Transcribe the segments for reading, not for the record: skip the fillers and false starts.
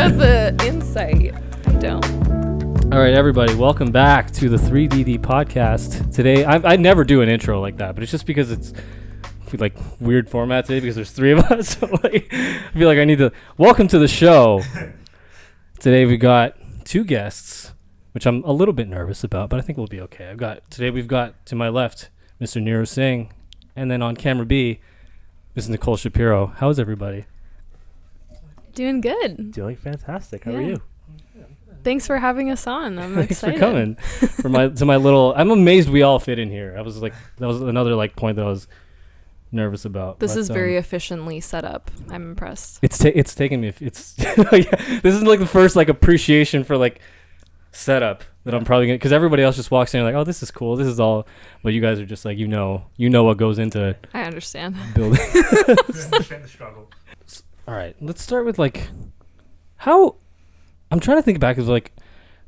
got the insight. I don't. All right, everybody, welcome back to the 3DD podcast. Today, I never do an intro like that, but it's just because it's like weird format today because there's three of us. So like, I feel like I need to welcome to the show. Today we got two guests, which I'm a little bit nervous about, but I think we'll be okay. We've got to my left, Mr. Niru Singh, and then on camera B, Mrs. Nicole Shapiro. How's everybody? Doing good. Doing fantastic. How are you? Thanks for having us on. I'm Thanks excited. for coming. To my little. I'm amazed we all fit in here. I was like, that was another like point that I was nervous about. This is very efficiently set up. I'm impressed. It's taken me. It's this is like the first like appreciation for like setup that I'm probably gonna, because everybody else just walks in and like, oh, this is cool. This is all. But you guys are just like, you know what goes into I understand. building. Understand the struggle. All right, let's start with like how. I'm trying to think back of like,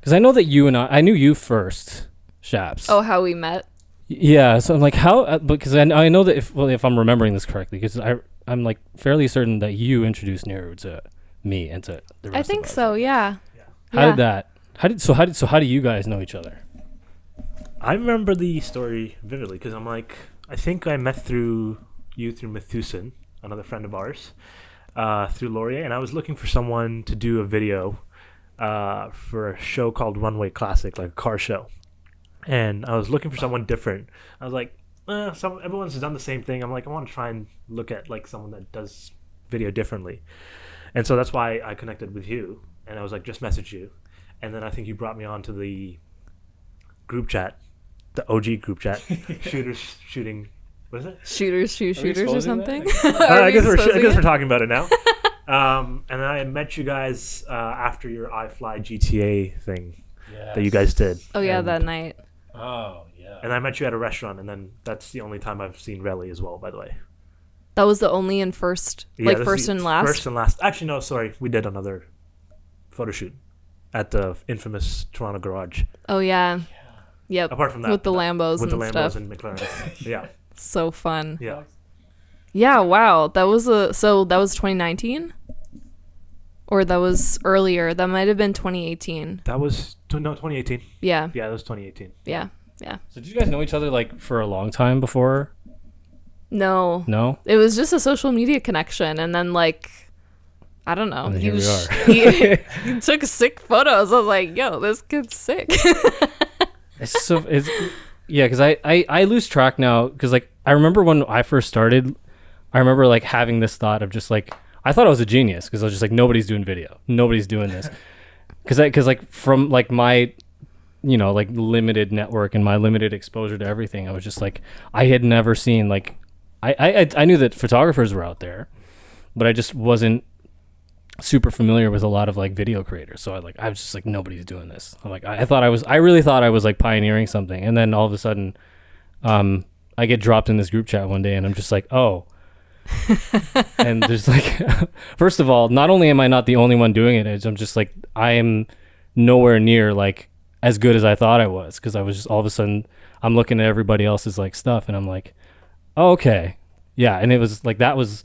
because I know that you and I knew you first, Shaps. Oh, how we met? Yeah, so I'm like, how? Because I know that if I'm remembering this correctly, because I'm like fairly certain that you introduced Niru to me and to the rest I think of us. so. Yeah. How did that? How do you guys know each other? I remember the story vividly because I'm like, I think I met through Methusen, another friend of ours, through Laurier, and I was looking for someone to do a video for a show called Runway Classic, like a car show. And I was looking for someone different. I was like, everyone's done the same thing. I'm like, I want to try and look at like someone that does video differently. And so that's why I connected with you. And I was like, just message you. And then I think you brought me on to the group chat, the OG group chat, shooters shooting. What is it? Shooters shoot shooters or something. I guess we're talking about it now. And then I met you guys after your iFly GTA thing that you guys did. Oh yeah, and, that night. Oh yeah. And I met you at a restaurant, and then that's the only time I've seen Relly as well, by the way. That was the only and first, first and last. First and last. Actually, no, sorry. We did another photo shoot at the infamous Toronto garage. Oh yeah. Yep. Apart from that, with the Lambos with and the Lambos stuff. and McLaren. Yeah. So fun. Yeah. Yeah. Wow. That was so that was 2019. Or that was earlier. That might have been 2018. That was 2018. Yeah. Yeah, that was 2018. Yeah. So did you guys know each other like for a long time before? No. No. It was just a social media connection, and then like, I don't know. And then here we are. He took sick photos. I was like, yo, this kid's sick. Because I lose track now. Because like I remember when I first started, I remember like having this thought of just like, I thought I was a genius because I was just like, nobody's doing video, nobody's doing this, because like from like my, like limited network and my limited exposure to everything, I was just like, I had never seen like, I knew that photographers were out there, but I just wasn't super familiar with a lot of like video creators. So I was just like, nobody's doing this. I'm like, I really thought I was like pioneering something, and then all of a sudden, I get dropped in this group chat one day, and I'm just like, oh. And there's like, first of all, not only am I not the only one doing it, I'm just like, I am nowhere near like as good as I thought I was, because I was just all of a sudden I'm looking at everybody else's like stuff, and I'm like, oh, okay, yeah. And it was like that was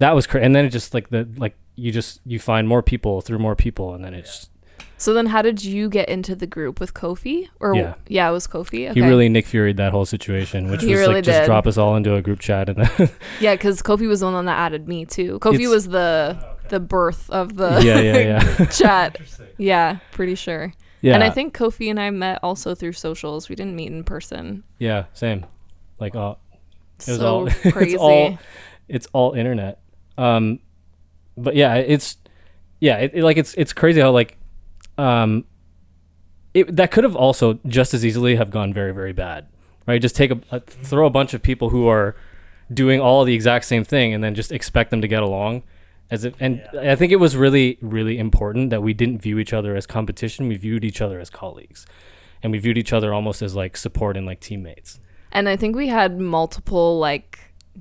crazy. And then it just like you find more people through more people, and then it's. So then how did you get into the group with Kofi? Or yeah, it was Kofi. Okay. He really Nick Fury'd that whole situation, which was really like just did. drop us all into a group chat, and then yeah, because Kofi was the one that added me too. Kofi was the birth of the yeah. chat. Yeah, pretty sure. Yeah. And I think Kofi and I met also through socials. We didn't meet in person. Yeah, same. Like it was so all crazy. it's all internet. But yeah, it's crazy how like that could have also just as easily have gone very, very bad, right? Just take throw a bunch of people who are doing all the exact same thing and then just expect them to get along I think it was really, really important that we didn't view each other as competition. We viewed each other as colleagues, and we viewed each other almost as like support and like teammates. And I think we had multiple like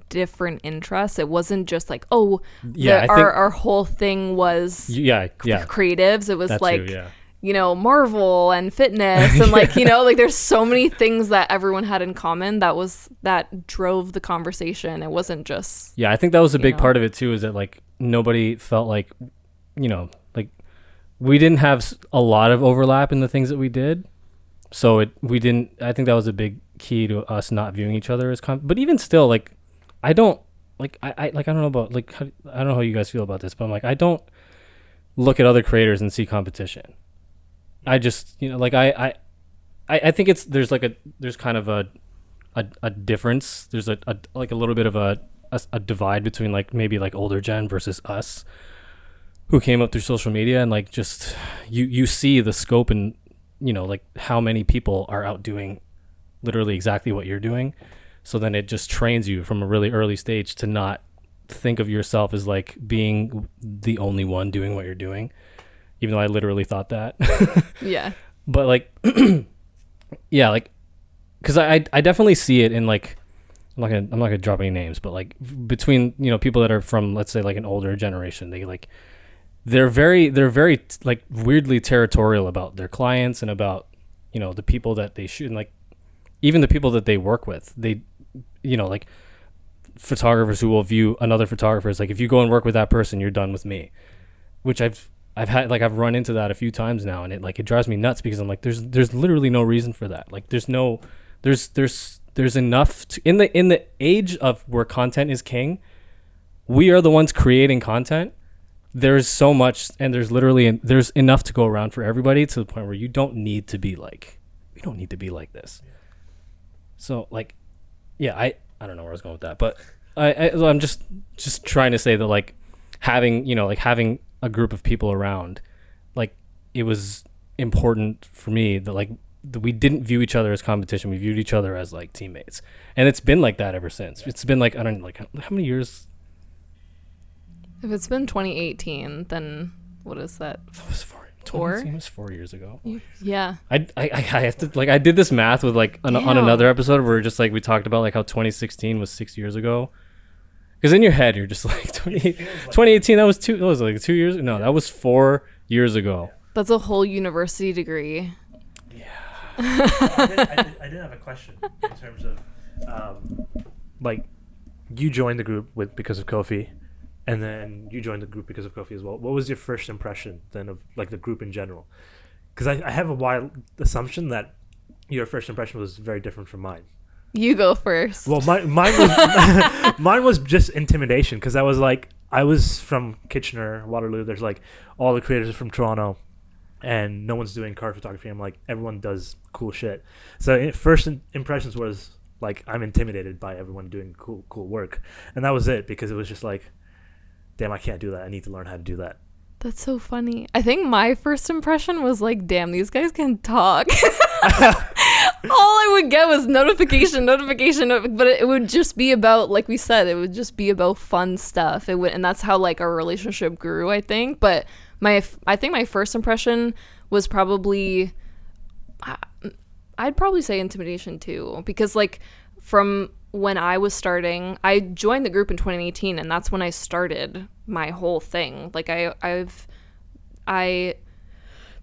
different interests. It wasn't just like, our whole thing was creatives. It was that like too, Marvel and fitness and like like there's so many things that everyone had in common that drove the conversation. It wasn't just I think that was a big part of it too, is that like nobody felt like like we didn't have a lot of overlap in the things that we did. So we didn't, I think that was a big key to us not viewing each other as, but even still, like, I don't, like, I don't know about, like, I don't know how you guys feel about this, but I'm like, I don't look at other creators and see competition. I just, you know, like, I think there's kind of a difference. There's a little bit of a divide between, like, maybe like older gen versus us who came up through social media, and like, just, you see the scope and, you know, like, how many people are out doing literally exactly what you're doing. So then it just trains you from a really early stage to not think of yourself as like being the only one doing what you're doing, even though I literally thought that. Yeah. But like, yeah, like, because I definitely see it in, like, I'm not gonna drop any names, but like, between, you know, people that are from, let's say, like, an older generation, they're very like weirdly territorial about their clients and about, you know, the people that they shoot, and like even the people that they work with. They, you know, like, photographers who will view another photographer as like, if you go and work with that person, you're done with me, which I've had, like, I've run into that a few times now, and it drives me nuts, because I'm like, there's literally no reason for that. Like, there's enough in the age of where content is king. We are the ones creating content. There's so much, and there's enough to go around for everybody, to the point where you don't need to be like, we don't need to be like this. So, like, yeah, I don't know where I was going with that, but I'm just trying to say that, like, having a group of people around, like, it was important for me that, like, that we didn't view each other as competition. We viewed each other as, like, teammates, and it's been like that ever since. It's been like, I don't know, like, how many years? If it's been 2018, then what is that? That was 2018 was 4 years ago. Yeah. I have to, like, I did this math with, like, on another episode where just, like, we talked about, like, how 2016 was 6 years ago. Because in your head, you're just like, 2018, that was like 2 years. No, that was 4 years ago. That's a whole university degree. Yeah. I did have a question in terms of, like, you joined the group because of Kofi, and then you joined the group because of Kofi as well. What was your first impression then of, like, the group in general? Because I have a wild assumption that your first impression was very different from mine. You go first. Well, mine was just intimidation, because I was from Kitchener, Waterloo. There's, like, all the creators are from Toronto, and no one's doing car photography. I'm like, everyone does cool shit. So first impressions was like, I'm intimidated by everyone doing cool work, and that was it, because it was just like, damn, I can't do that. I need to learn how to do that. That's so funny. I think my first impression was like, damn, these guys can talk. All I would get was notification, but it would just be about, like we said, it would just be about fun stuff. And that's how, like, our relationship grew, I think. But I think my first impression was probably, I'd probably say intimidation too, because, like, from when I was starting, I joined the group in 2018, and that's when I started my whole thing. Like, I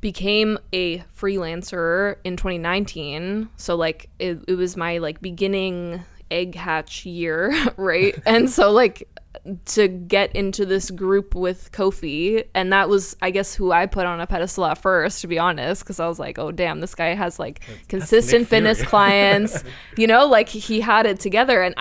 became a freelancer in 2019, so, like, it was my, like, beginning egg hatch year, right? And so, like, to get into this group with Kofi, and that was, I guess, who I put on a pedestal at first, to be honest, because I was like, oh damn, this guy has, like, consistent fitness clients, you know, like, he had it together. And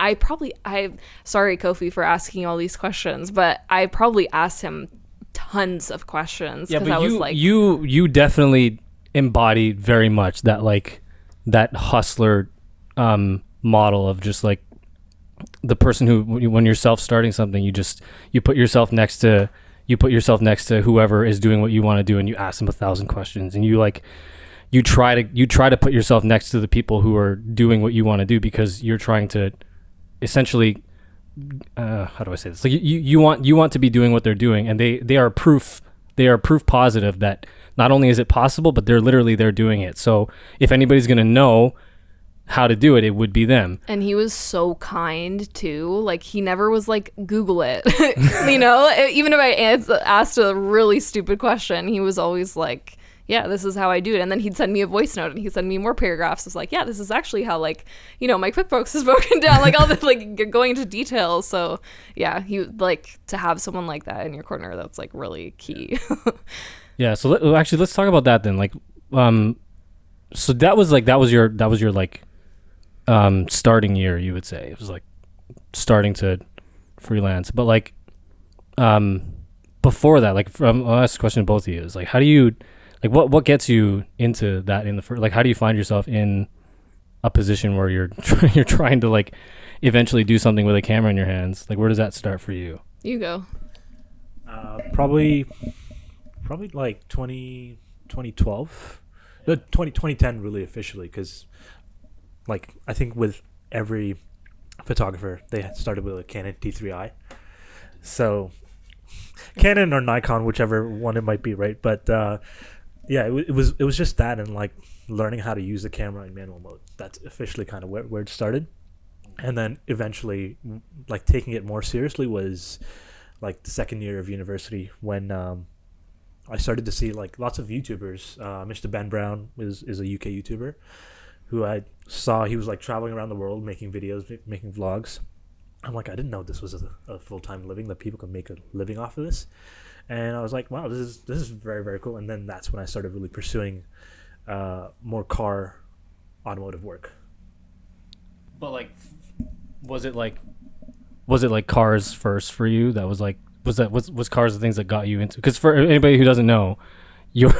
sorry, Kofi, for asking all these questions, but I probably asked him tons of questions, because I was like, you definitely embodied very much that, like, that hustler model of just, like, the person who, when you're self-starting something, you put yourself next to whoever is doing what you want to do, and you ask them 1,000 questions, and you try to put yourself next to the people who are doing what you want to do, because you're trying to essentially, how do I say this? Like, you want to be doing what they're doing, and they are proof positive that not only is it possible, but they're doing it. So if anybody's going to know how to do it, it would be them. And he was so kind too. Like, he never was like, Google it. You know, even if I asked a really stupid question, he was always like, yeah, this is how I do it. And then he'd send me a voice note, and he'd send me more paragraphs. It's like, yeah, this is actually how, like, you know, my QuickBooks is broken down, like, all the, like, going into details. So yeah, he, like, to have someone like that in your corner, that's, like, really key. Yeah. So actually, let's talk about that then. Like, so that was your like starting year, you would say. It was like starting to freelance, but like before that, like I'll ask a question to both of you, is like, how do you, like, what gets you into that in the first, like, how do you find yourself in a position where you're you're trying to like eventually do something with a camera in your hands? Like, where does that start for you? You go. Probably like 2012, 2010 really officially, because like I think with every photographer they had started with a Canon T3i, so Canon or Nikon, whichever one it might be, right? But yeah, it was just that, and like learning how to use the camera in manual mode. That's officially kind of where it started, and then eventually like taking it more seriously was like the second year of university, when I started to see like lots of YouTubers. Mr. Ben Brown is a UK YouTuber who I saw. He was like traveling around the world making videos, making vlogs. I'm like, I didn't know this was a full-time living, that people could make a living off of this. And I was like, wow, this is very, very cool. And then that's when I started really pursuing more car automotive work. But like, was it like cars first for you? That was like, was cars the things that got you into? Because for anybody who doesn't know, your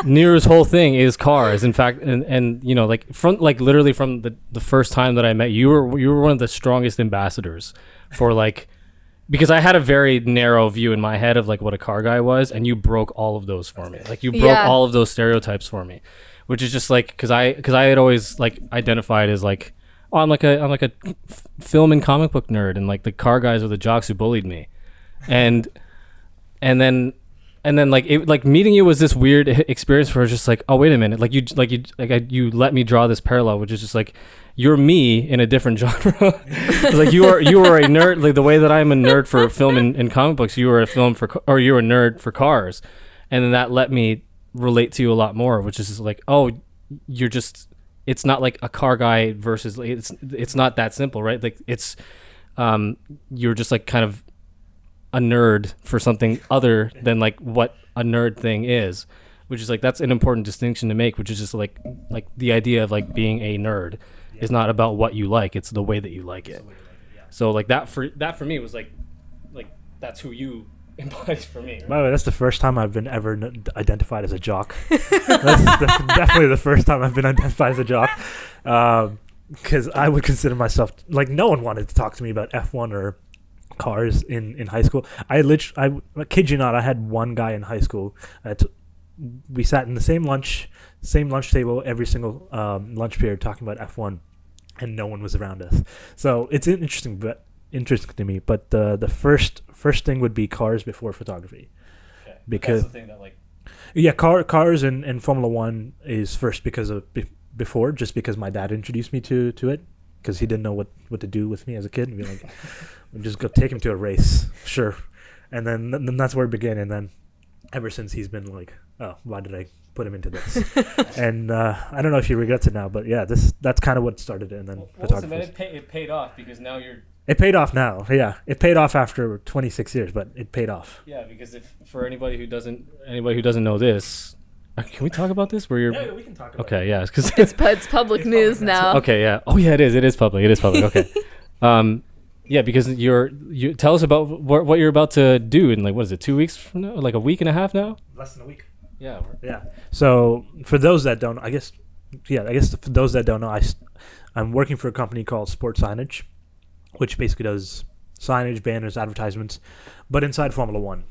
Niru's whole thing is cars. In fact, and you know, like from like literally from the first time that I met you, you were one of the strongest ambassadors for like, because I had a very narrow view in my head of like what a car guy was, and you broke all of those for me. Like you broke all of those stereotypes for me, which is just like, because I had always like identified as like, oh, I'm like a film and comic book nerd, and like the car guys are the jocks who bullied me, and then like it, like meeting you was this weird experience where it's just like, oh wait a minute, you let me draw this parallel, which is just like, you're me in a different genre. Like you are a nerd, like the way that I'm a nerd for film and comic books, you were a you're a nerd for cars, and then that let me relate to you a lot more, which is just like, oh, you're just, it's not like a car guy versus, it's not that simple, right? Like it's you're just like kind of a nerd for something other than like what a nerd thing is, which is like, that's an important distinction to make, which is just like the idea of like being a nerd is not about what you like, it's the way that you like it. So like that for me was like that's who you embodies for me, right? By the way, that's the first time I've been ever identified as a jock. That's definitely the first time I've been identified as a jock, because I would consider myself, like, no one wanted to talk to me about F1 or cars in high school. I kid you not, I had one guy in high school. We sat in the same lunch table every single lunch period talking about F1, and no one was around us. So it's interesting to me. But the first thing would be cars before photography. Okay. Because that's the thing that like, yeah, cars and Formula One is first because of before, just because my dad introduced me to it, because he didn't know what to do with me as a kid, and be like, just go take him to a race, sure. And then that's where it began. And then ever since, he's been like, oh, why did I put him into this? And I don't know if he regrets it now, but yeah, that's kind of what started it. And then photography. It paid off, because now you're. It paid off now. Yeah, it paid off after 26 years, but it paid off. Yeah, because if for anybody who doesn't know this, can we talk about this? Where you're? Yeah, we can talk about it. Okay, yeah, because It's public news now. Okay, yeah. Oh yeah, it is. It is public. Okay. Yeah, because you tell us about what you're about to do in, like, what is it, 2 weeks from now? Like a week and a half now? Less than a week. Yeah. Yeah. So for those that don't, I guess for those that don't know, I'm working for a company called Sport Signage, which basically does signage, banners, advertisements, but inside Formula One.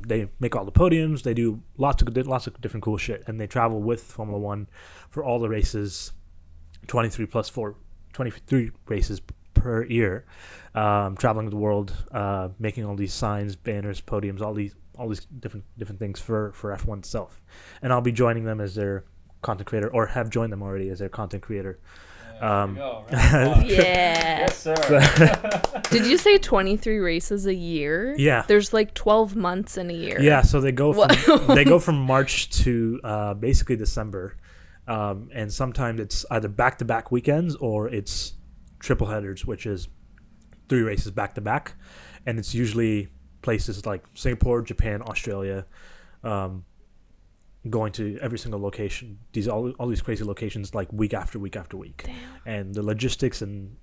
They make all the podiums. They do lots of different cool shit, and they travel with Formula One for all the races, 23 races per year, traveling the world, making all these signs, banners, podiums, all these different things for F1 itself. And I'll be joining them as their content creator, or have joined them already as their content creator. Yeah. Yes, sir. Did you say 23 races a year? Yeah. There's like 12 months in a year. Yeah, so they go from March to basically December, and sometimes it's either back-to-back weekends or it's triple headers, which is 3 races back-to-back, and it's usually places like Singapore, Japan, Australia, going to every single location, all these crazy locations, like week after week after week. Damn. And the logistics and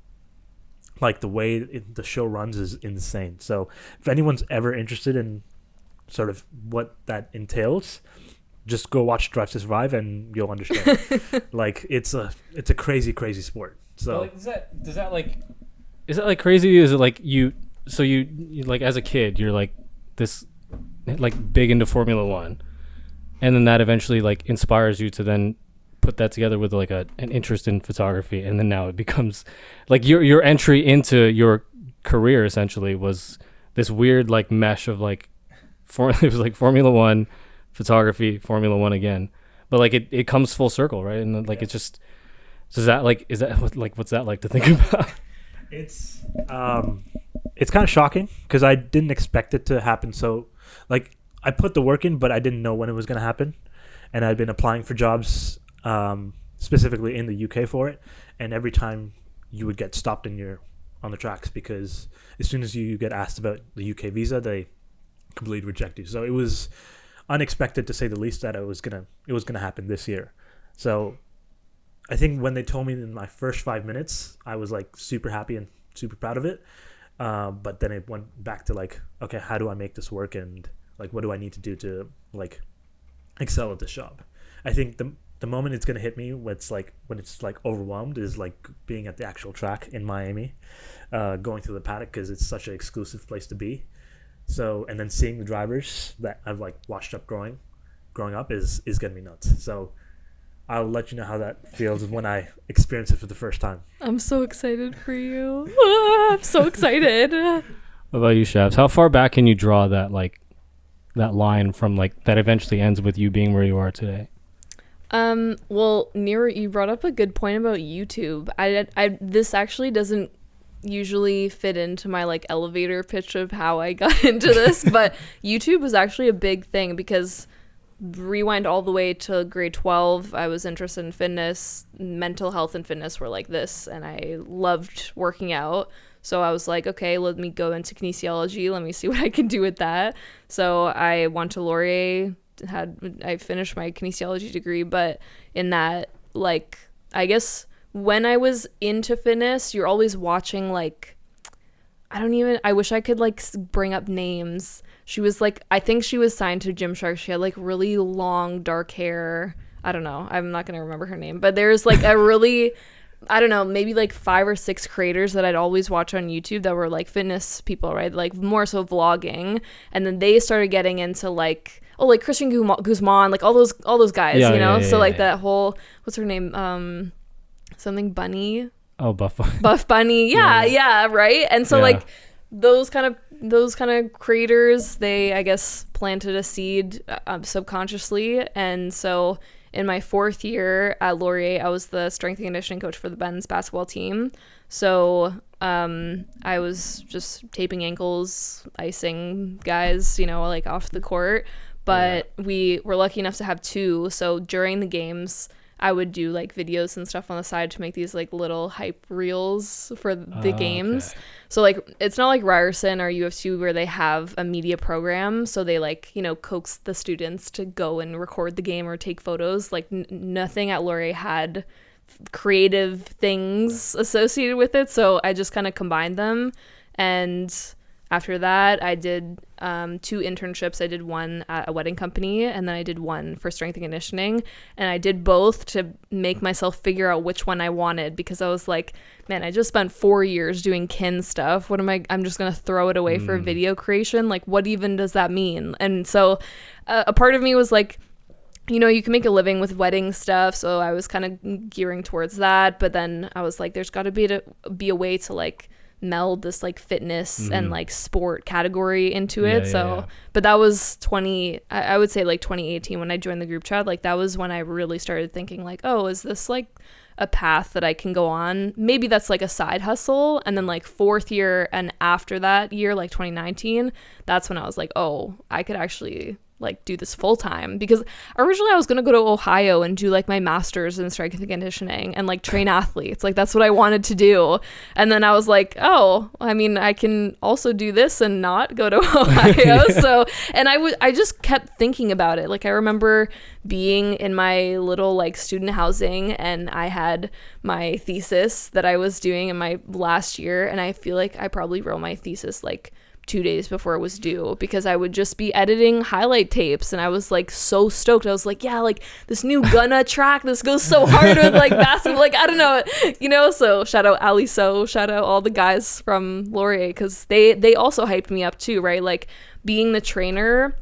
like the way the show runs is insane. So if anyone's ever interested in sort of what that entails, just go watch Drive to Survive and you'll understand. Like it's a crazy sport. So like, is that like crazy? Is it like you like as a kid you're like this like big into Formula One, and then that eventually like inspires you to then put that together with like an interest in photography, and then now it becomes like your entry into your career essentially was this weird like mesh of like it was like Formula One, photography, Formula One again, but like it comes full circle, right? And then, like it's just, so is that what's that like to think about? It's kind of shocking because I didn't expect it to happen. So like I put the work in, but I didn't know when it was going to happen, and I'd been applying for jobs specifically in the UK for it, and every time you would get stopped on the tracks because as soon as you get asked about the UK visa, they completely reject you. So it was unexpected to say the least that it was gonna happen this year. So I think when they told me in my first 5 minutes, I was like super happy and super proud of it. But then it went back to like, okay, how do I make this work, and like what do I need to do to like excel at this job? I think the moment it's gonna hit me when it's like overwhelmed is like being at the actual track in Miami, going through the paddock because it's such an exclusive place to be. So, and then seeing the drivers that I've like watched up growing up is gonna be nuts. So I'll let you know how that feels when I experience it for the first time. I'm so excited for you. I'm so excited. What about you, Shabs? How far back can you draw that like that line from like that eventually ends with you being where you are today? Well, Niru, you brought up a good point about YouTube. This actually doesn't usually fit into my like elevator pitch of how I got into this, but YouTube was actually a big thing because rewind all the way to grade 12, I was interested in fitness. Mental health and fitness were like this, and I loved working out. So I was like, okay, let me go into kinesiology. Let me see what I can do with that. So I went to Laurier, I finished my kinesiology degree, but in that, like, I guess when I was into fitness, you're always watching, like, I wish I could, like, bring up names. She was, like, I think she was signed to Gymshark. She had, like, really long, dark hair. I don't know. I'm not going to remember her name. But there's, like, a really, I don't know, maybe, like, 5 or 6 creators that I'd always watch on YouTube that were, like, fitness people, right? Like, more so vlogging. And then they started getting into, like, like Christian Guzman, like, all those guys, you know? So, like, that whole, what's her name? Something Bunny. Oh, Buff Bunny. Buff Bunny. Yeah, right? And so, like, those kind of creators, they, I guess, planted a seed subconsciously. And so in my 4th year at Laurier, I was the strength and conditioning coach for the men's basketball team. So I was just taping ankles, icing guys, you know, like off the court. But we were lucky enough to have 2. So during the games, I would do like videos and stuff on the side to make these like little hype reels for the games. Okay. So like it's not like Ryerson or UFC where they have a media program, so they like, you know, coax the students to go and record the game or take photos. Like nothing at Laurier had creative things associated with it, so I just kind of combined them. And after that, I did 2 internships. I did one at a wedding company, and then I did one for strength and conditioning. And I did both to make myself figure out which one I wanted, because I was like, man, I just spent 4 years doing kin stuff. I'm just going to throw it away for video creation? Like, what even does that mean? And so a part of me was like, you know, you can make a living with wedding stuff. So I was kind of gearing towards that. But then I was like, there's got to be a way to like meld this like fitness and like sport category into it. But that was I would say like 2018 when I joined the group chat. Like that was when I really started thinking like, oh, is this like a path that I can go on? Maybe that's like a side hustle. And then like 4th year and after that year, like 2019, that's when I was like, oh, I could actually like do this full time, because originally I was going to go to Ohio and do like my master's in strength and conditioning and like train athletes. Like that's what I wanted to do. And then I was like, oh, I mean, I can also do this and not go to Ohio. So, and I just kept thinking about it. Like I remember being in my little like student housing, and I had my thesis that I was doing in my last year, and I feel like I probably wrote my thesis like 2 days before it was due, because I would just be editing highlight tapes, and I was like so stoked. I was like, yeah, like this new Gunna track, this goes so hard with like basketball, like I don't know, you know. So shout out Ali, so shout out all the guys from Laurier, because they also hyped me up too, right? Like being the trainer,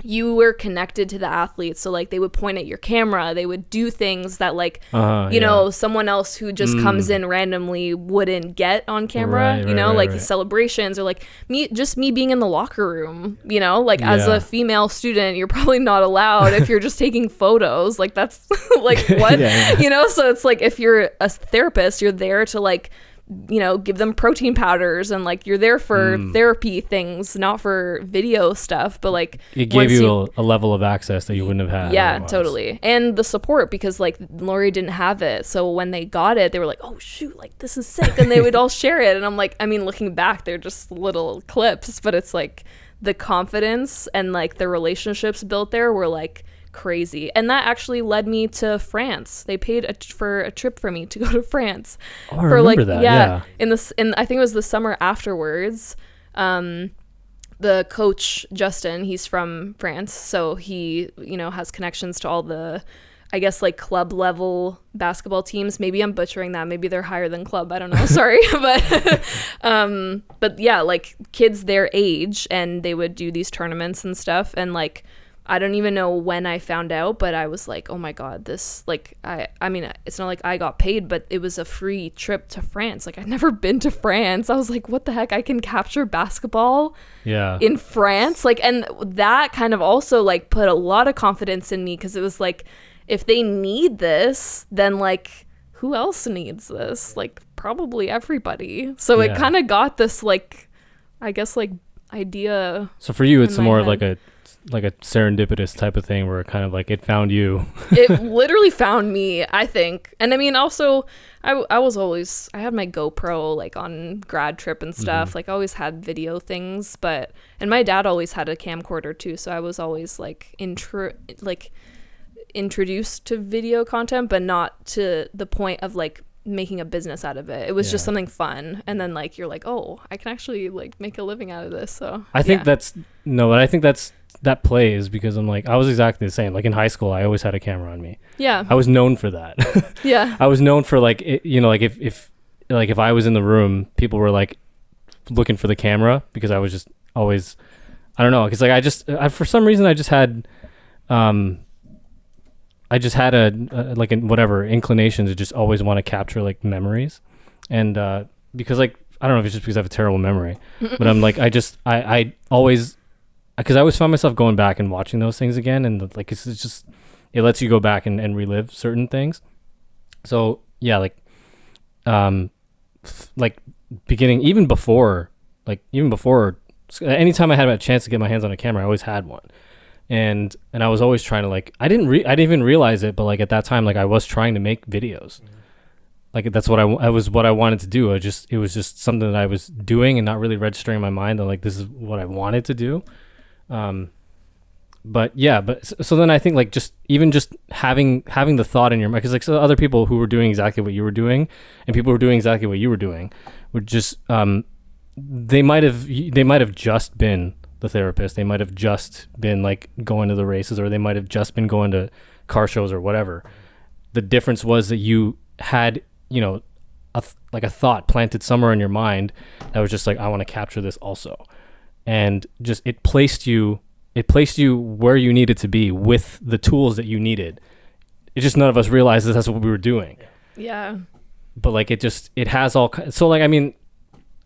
you were connected to the athletes, so like they would point at your camera, they would do things that like you know, someone else who just comes in randomly wouldn't get on camera, you know, like celebrations, or like me being in the locker room, you know, like as a female student, you're probably not allowed if you're just taking photos, like that's like what you know. So it's like if you're a therapist, you're there to like, you know, give them protein powders, and like you're there for therapy things, not for video stuff. But like it gave you a level of access that you wouldn't have had. Yeah, otherwise. totally. And the support, because like Laurier didn't have it, so when they got it, they were like, oh shoot, like this is sick, and they would all share it. And I'm like, I mean, looking back, they're just little clips, but it's like the confidence and like the relationships built there were like crazy. And that actually led me to France. They paid for a trip for me to go to France. Oh, I remember that. Yeah. In I think it was the summer afterwards. The coach Justin, he's from France, so he, you know, has connections to all the, I guess, like club level basketball teams. Maybe I'm butchering that. Maybe they're higher than club. I don't know. Sorry. But yeah, like kids their age, and they would do these tournaments and stuff. And like, I don't even know when I found out, but I was like, oh my God, this, like, I mean, it's not like I got paid, but it was a free trip to France. Like, I'd never been to France. I was like, what the heck? I can capture basketball in France? Like, and that kind of also like put a lot of confidence in me, because it was like, if they need this, then like, who else needs this? Like, probably everybody. So it kind of got this, like, I guess, like, idea. So for you, it's more of like a serendipitous type of thing, where it kind of like it found you. It literally found me, I think. And I mean, also I had my GoPro like on grad trip and stuff. Like I always had video things, and my dad always had a camcorder too, so I was always like introduced to video content, but not to the point of like making a business out of it. It was just something fun, and then like you're like, oh, I can actually like make a living out of this. So I think that plays, because I'm like, I was exactly the same. Like in high school, I always had a camera on me. Yeah, I was known for that. Yeah, I was known for like you know, like if I was in the room, people were like looking for the camera, because I was just always, I don't know, because like for some reason I just had a like whatever inclination to just always want to capture like memories, and because like I don't know if it's just because I have a terrible memory, but I'm like I always, because I always found myself going back and watching those things again, and like it's just, it lets you go back and relive certain things. So yeah, like like beginning even before anytime I had a chance to get my hands on a camera, I always had one. And I was always trying to like, I didn't even realize it, but like at that time, like I was trying to make videos. Like that's what I wanted to do. It was just something that I was doing and not really registering in my mind that like, this is what I wanted to do. But so then I think like just having the thought in your mind, because like so other people who were doing exactly what you were doing, and people who were doing exactly what you were doing, would just, they might have just been the therapist. They might have just been like going to the races, or they might have just been going to car shows or whatever. The difference was that you had, you know, a thought planted somewhere in your mind that was just like, I want to capture this also. And just, it placed you where you needed to be with the tools that you needed. It's just none of us realized that that's what we were doing. Yeah. But like, it has all, so like, I mean,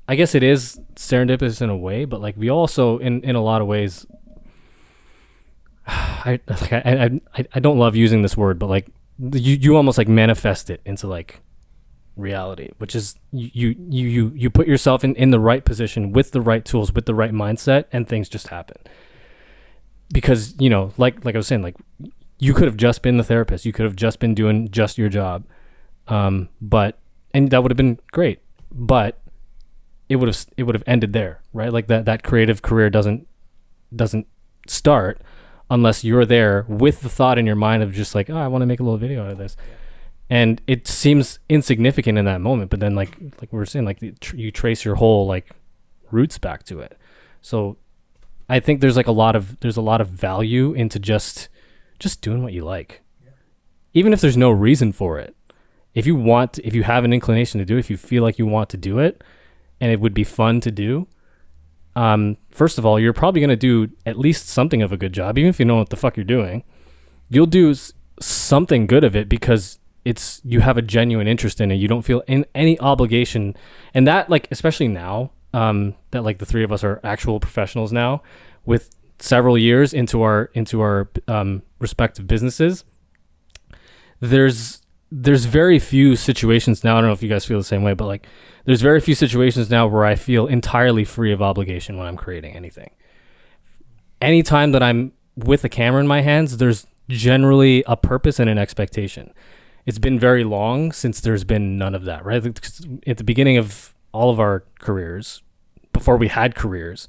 I guess it is serendipitous in a way, but like we also, in a lot of ways, I don't love using this word, but like you almost like manifest it into like reality, which is you put yourself in the right position with the right tools, with the right mindset, and things just happen. because, you know, like I was saying, like you could have just been the therapist. You could have just been doing just your job. And that would have been great, but it would have ended there, right? Like that creative career doesn't start unless you're there with the thought in your mind of just like, oh, I want to make a little video out of this. Yeah. And it seems insignificant in that moment, but then like we were saying, like you trace your whole like roots back to it. So I think there's a lot of value into just doing what you like. Yeah. Even if there's no reason for it. If you have an inclination to do it, if you feel like you want to do it and it would be fun to do, first of all, you're probably going to do at least something of a good job. Even if you know what the fuck you're doing, you'll do something good of it because you have a genuine interest in it. You don't feel in any obligation. And that, like, especially now, that like the three of us are actual professionals now with several years into our respective businesses, there's very few situations now. I don't know if you guys feel the same way, but like there's very few situations now where I feel entirely free of obligation when I'm creating anything. Anytime that I'm with a camera in my hands, there's generally a purpose and an expectation. It's been very long since there's been none of that, right? At the beginning of all of our careers, before we had careers,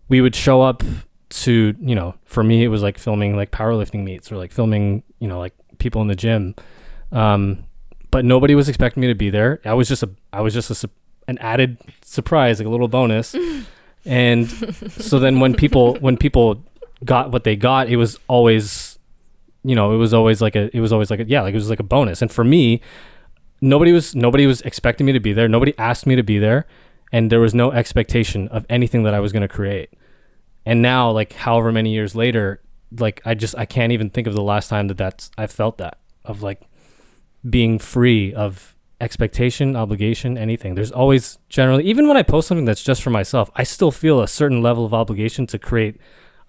we would show up to, you know, for me, it was like filming like powerlifting meets or like filming, you know, like people in the gym. But nobody was expecting me to be there. I was just an added surprise, like a little bonus. And so then when people got what they got, it was always, you know, it was always like a bonus. And for me, nobody was expecting me to be there. Nobody asked me to be there. And there was no expectation of anything that I was going to create. And now, like however many years later, like I can't even think of the last time I felt that, of like being free of expectation, obligation, anything. There's always generally, even when I post something that's just for myself, I still feel a certain level of obligation to create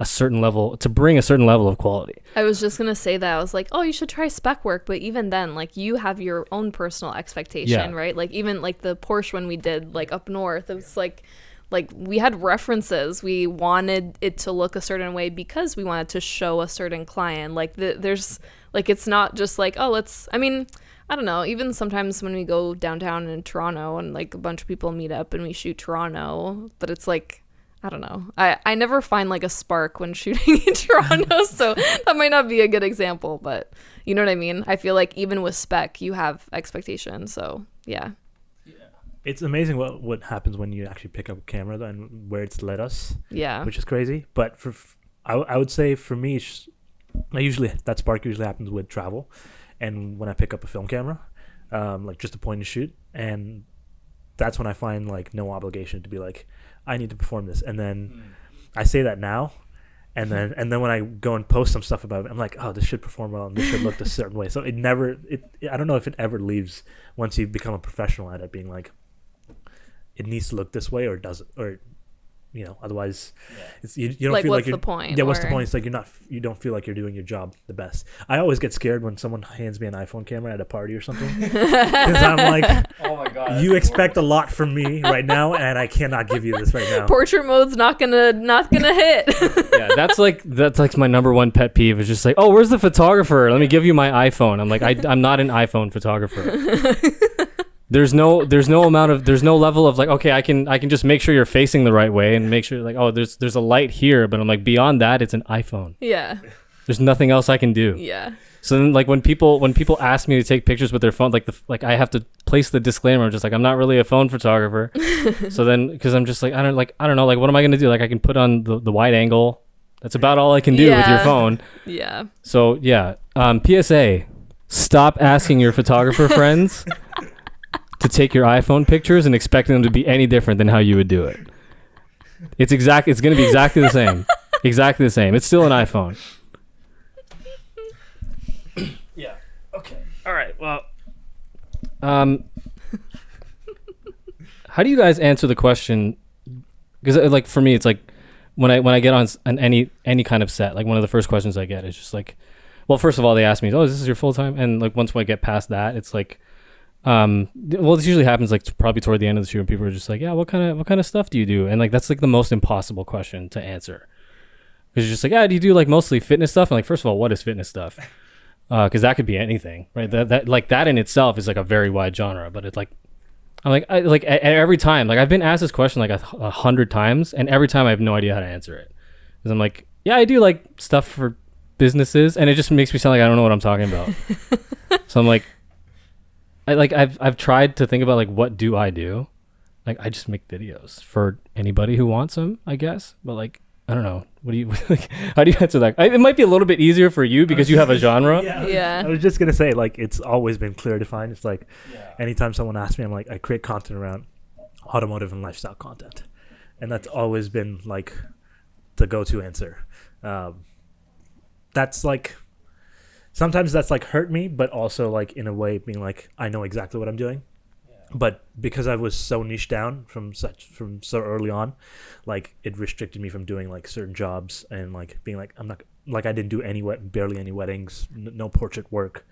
to bring a certain level of quality. I was just gonna say that. I was like, oh, you should try spec work, but even then, like, you have your own personal expectation, right? Like, even like the Porsche when we did like up north, it was like we had references. We wanted it to look a certain way because we wanted to show a certain client. Like there's like, it's not just like, oh, I don't know, even sometimes when we go downtown in Toronto and like a bunch of people meet up and we shoot Toronto, but it's like, I don't know. I never find like a spark when shooting in Toronto, so that might not be a good example, but you know what I mean? I feel like even with spec, you have expectations, so yeah. It's amazing what happens when you actually pick up a camera though, and where it's led us. Yeah. Which is crazy. But I would say for me, that spark usually happens with travel, and when I pick up a film camera, like just a point and shoot, and that's when I find like no obligation to be like, I need to perform this. And then I say that now, and then when I go and post some stuff about it, I'm like, oh, this should perform well and this should look a certain way. So I don't know if it ever leaves once you become a professional at it, being like, it needs to look this way or does it, or you know, otherwise it's, you don't like, feel like you're, the point? Yeah, what's the point? It's like you don't feel like you're doing your job the best. I always get scared when someone hands me an iPhone camera at a party or something, because I'm like, oh my god, you expect a lot from me right now, and I cannot give you this right now. Portrait mode's not gonna hit. Yeah, that's like my number one pet peeve is just like, oh, where's the photographer? Let me give you my iPhone. I'm like, I'm not an iPhone photographer. There's no level of like, okay, I can just make sure you're facing the right way and make sure like, oh, there's a light here, but I'm like, beyond that, it's an iPhone. Yeah. There's nothing else I can do. Yeah. So then like when people ask me to take pictures with their phone, like I have to place the disclaimer, just like, I'm not really a phone photographer. So then, because I'm just like, I don't know, like what am I gonna do? Like I can put on the wide angle. That's about all I can do with your phone. Yeah. So yeah. PSA: stop asking your photographer friends to take your iPhone pictures and expecting them to be any different than how you would do it. It's going to be exactly the same. Exactly the same. It's still an iPhone. Yeah. Okay. All right. Well, how do you guys answer the question? Because like for me, it's like when I get on any kind of set, like one of the first questions I get is just like, well, first of all, they ask me, oh, is this your full time? And like once I get past that, it's like, well, this usually happens like probably toward the end of the shoot, and people are just like, yeah, what kind of stuff do you do? And like that's like the most impossible question to answer. Because you're just like, do you do like mostly fitness stuff? And like, first of all, what is fitness stuff? Because that could be anything, right? That like that in itself is like a very wide genre. But it's like, I'm like, every time, like I've been asked this question like 100 times, and every time I have no idea how to answer it. Because I'm like, yeah, I do like stuff for businesses, and it just makes me sound like I don't know what I'm talking about. So I'm like, I've tried to think about like, what do I do? Like, I just make videos for anybody who wants them, I guess. But like, I don't know. What do you like? How do you answer that? It might be a little bit easier for you because you have a genre. Yeah. I was just gonna say, like, it's always been clear defined. It's like, anytime someone asks me, I'm like, I create content around automotive and lifestyle content, and that's always been like the go-to answer. That's like, sometimes that's like hurt me, but also like in a way being like, I know exactly what I'm doing. But because I was so niche down from so early on, like it restricted me from doing like certain jobs and like being like, I'm not like, I didn't do barely any weddings, no portrait work.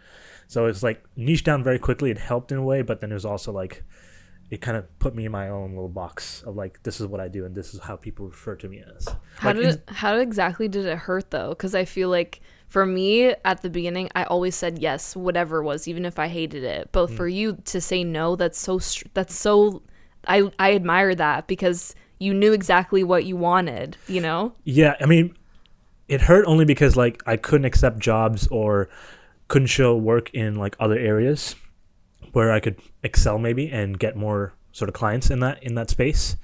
So it's like niche down very quickly. It helped in a way, but then it was also like, it kind of put me in my own little box of like, this is what I do and this is how people refer to me as. How exactly did it hurt though? Because I feel like for me at the beginning, I always said yes, whatever it was, even if I hated it. But for you to say no, that's so. I admire that because you knew exactly what you wanted. You know? Yeah, I mean, it hurt only because like I couldn't accept jobs or couldn't show work in like other areas where I could excel maybe and get more sort of clients in that space.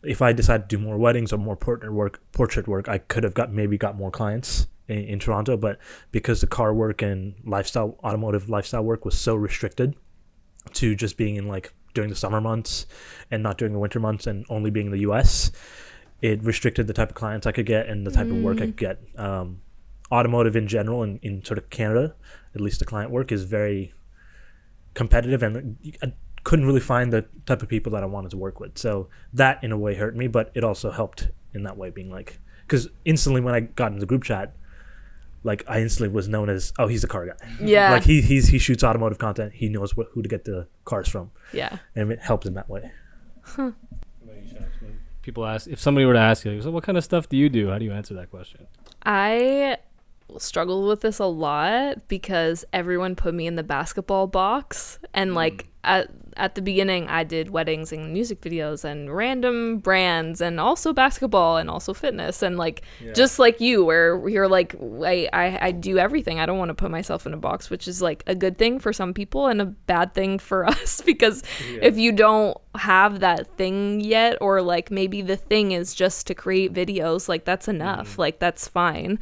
If I decided to do more weddings or more portrait work, I could have got more clients in Toronto. But because the car work and automotive lifestyle work was so restricted to just being in like during the summer months and not during the winter months and only being in the US, it restricted the type of clients I could get and the type of work I could get. Automotive in general and in sort of Canada, at least the client work is very competitive, and I couldn't really find the type of people that I wanted to work with. So that in a way hurt me, but it also helped in that way, being like, because instantly when I got in the group chat, like I instantly was known as, oh, he's a car guy. Yeah. Like he shoots automotive content. He knows who to get the cars from. Yeah. And it helped in that way. Huh. People ask, if somebody were to ask you, so what kind of stuff do you do? How do you answer that question? I struggled with this a lot because everyone put me in the basketball box, and like at the beginning I did weddings and music videos and random brands and also basketball and also fitness and like just like you, where you're like, I do everything. I don't want to put myself in a box, which is like a good thing for some people and a bad thing for us because if you don't have that thing yet, or like maybe the thing is just to create videos, like that's enough. Like that's fine.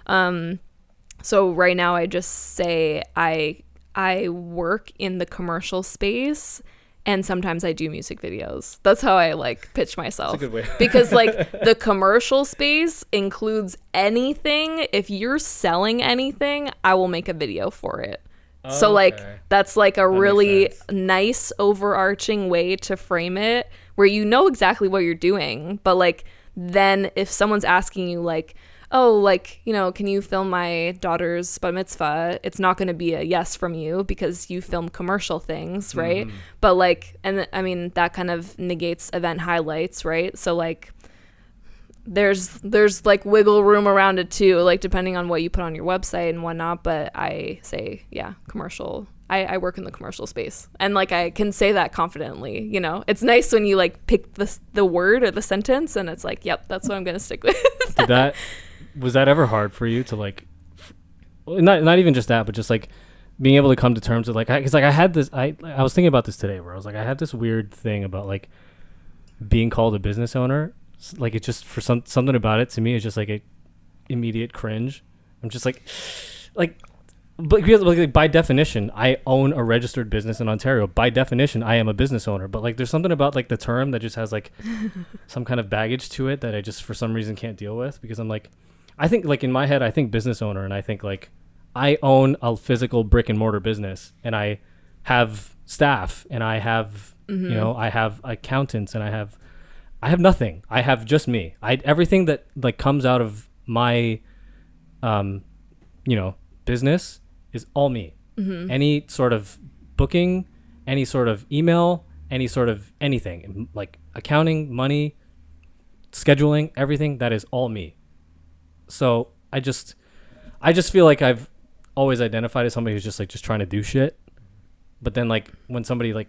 So right now I just say I work in the commercial space and sometimes I do music videos. That's how I like pitch myself. That's a good way. Because like the commercial space includes anything. If you're selling anything, I will make a video for it. So like that's like a really nice overarching way to frame it, where you know exactly what you're doing, but like then if someone's asking you like, oh, like, you know, can you film my daughter's bat mitzvah? It's not going to be a yes from you because you film commercial things, right? But like, and I mean, that kind of negates event highlights, right? So like, there's like wiggle room around it too, like depending on what you put on your website and whatnot. But I say, yeah, commercial. I work in the commercial space, and like I can say that confidently. You know, it's nice when you like pick the word or the sentence, and it's like, yep, that's what I'm gonna stick with. Was that ever hard for you to like, not even just that, but just like being able to come to terms with like, because like I had this, I was thinking about this today, where I was like, I had this weird thing about like being called a business owner. Like it's just for something about it to me, it's just like a immediate cringe. I'm just like, but because like by definition, I own a registered business in Ontario. By definition, I am a business owner. But like, there's something about like the term that just has like some kind of baggage to it that I just for some reason can't deal with, because I'm like, I think like in my head, I think business owner, and I think like I own a physical brick and mortar business, and I have staff, and I have you know, I have accountants, and I have nothing. I have just me. Everything that like comes out of my you know, business is all me. Any sort of booking, any sort of email, any sort of anything, like accounting, money, scheduling, everything, that is all me. So I just feel like I've always identified as somebody who's just like just trying to do shit. But then like when somebody like,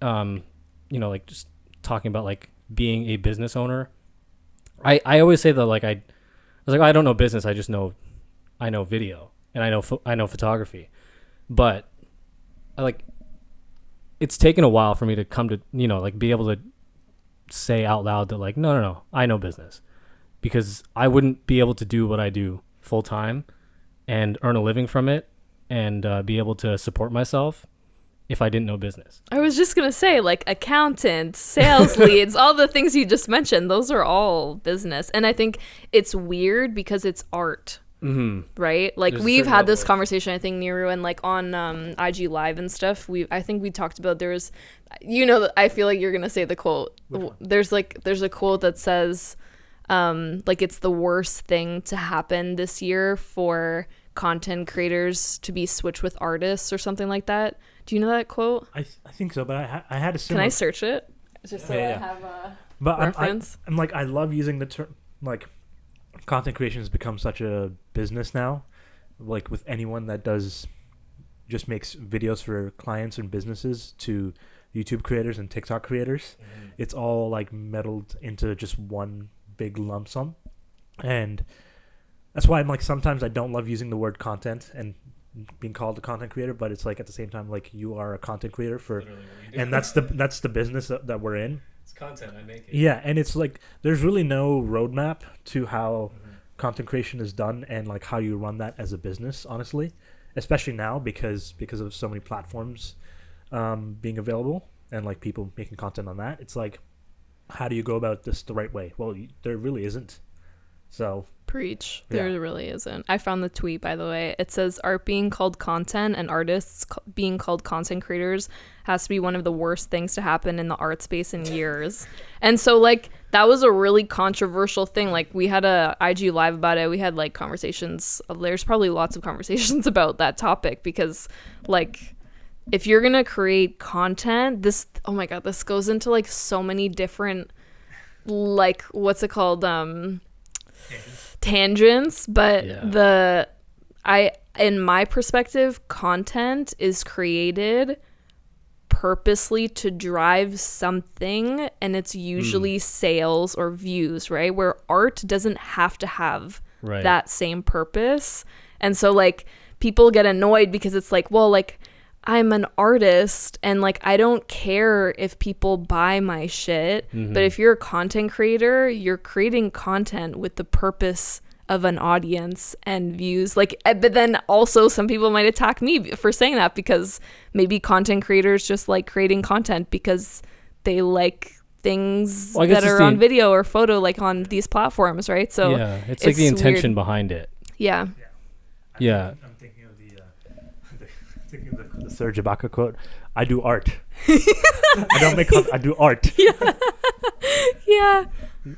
like just talking about like being a business owner, I always say that like I was like, I don't know business. I know video and I know photography, but it's taken a while for me to come to, like be able to say out loud that like, no, I know business, because I wouldn't be able to do what I do full time and earn a living from it and be able to support myself if I didn't know business. I was just going to say, like, accountant, sales leads, all the things you just mentioned, those are all business. And I think it's weird because it's art, right? Like, we've had this conversation, I think, Niru, and like on IG Live and stuff. I think we talked about there's, I feel like you're going to say the quote. There's a quote that says, like, it's the worst thing to happen this year for content creators to be switched with artists or something like that. Do you know that quote? I think so, but I had a similar... Can I search it? Just so I have a reference. I'm like, I love using the term, like, content creation has become such a business now. Like, with anyone that just makes videos for clients and businesses to YouTube creators and TikTok creators, it's all, like, meddled into just one big lump sum. And that's why I'm like, sometimes I don't love using the word content and being called a content creator, but it's like at the same time, like, you are a content creator for, and that's the business that we're in. It's content, I make it. Yeah, and it's like there's really no roadmap to how content creation is done and like how you run that as a business, honestly, especially now because of so many platforms being available and like people making content on that. It's like, how do you go about this the right way? Well, there really isn't. So preach. There really isn't. I found the tweet, by the way. It says art being called content and artists being called content creators has to be one of the worst things to happen in the art space in years. And so like that was a really controversial thing. Like we had a IG Live about it. We had like conversations. There's probably lots of conversations about that topic because like if you're gonna create content, this goes into like so many different, like, what's it called, tangents, but in my perspective, content is created purposely to drive something, and it's usually sales or views, right? Where art doesn't have to have that same purpose. And so like people get annoyed because it's like, well, like I'm an artist and like I don't care if people buy my shit, but if you're a content creator, you're creating content with the purpose of an audience and views. Like, but then also some people might attack me for saying that because maybe content creators just like creating content because they like things that are on video or photo, like on these platforms, right? So yeah, it's like the intention behind it. Yeah. I'm thinking of the Serge Ibaka quote. I do art. I don't make content. I do art. Yeah.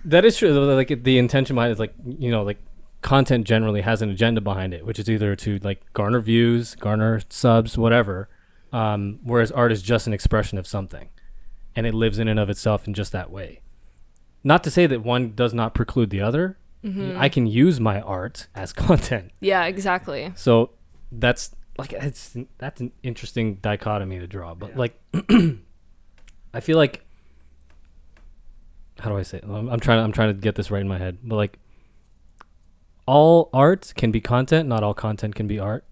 That is true. Like the intention behind it is like, like content generally has an agenda behind it, which is either to like garner views, garner subs, whatever. Whereas art is just an expression of something, and it lives in and of itself in just that way. Not to say that one does not preclude the other. I can use my art as content. Yeah, exactly. So that's an interesting dichotomy to draw, but like I feel like, how do I say it? I'm trying to get this right in my head, but like all art can be content, not all content can be art.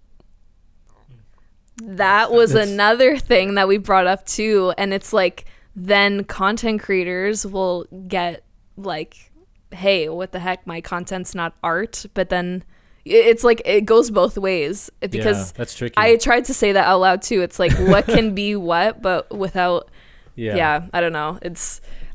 That was another thing that we brought up too, and it's like then content creators will get like, hey, what the heck, my content's not art, but then it's like it goes both ways because that's tricky. I tried to say that out loud too. It's like what can be what, but without I don't know.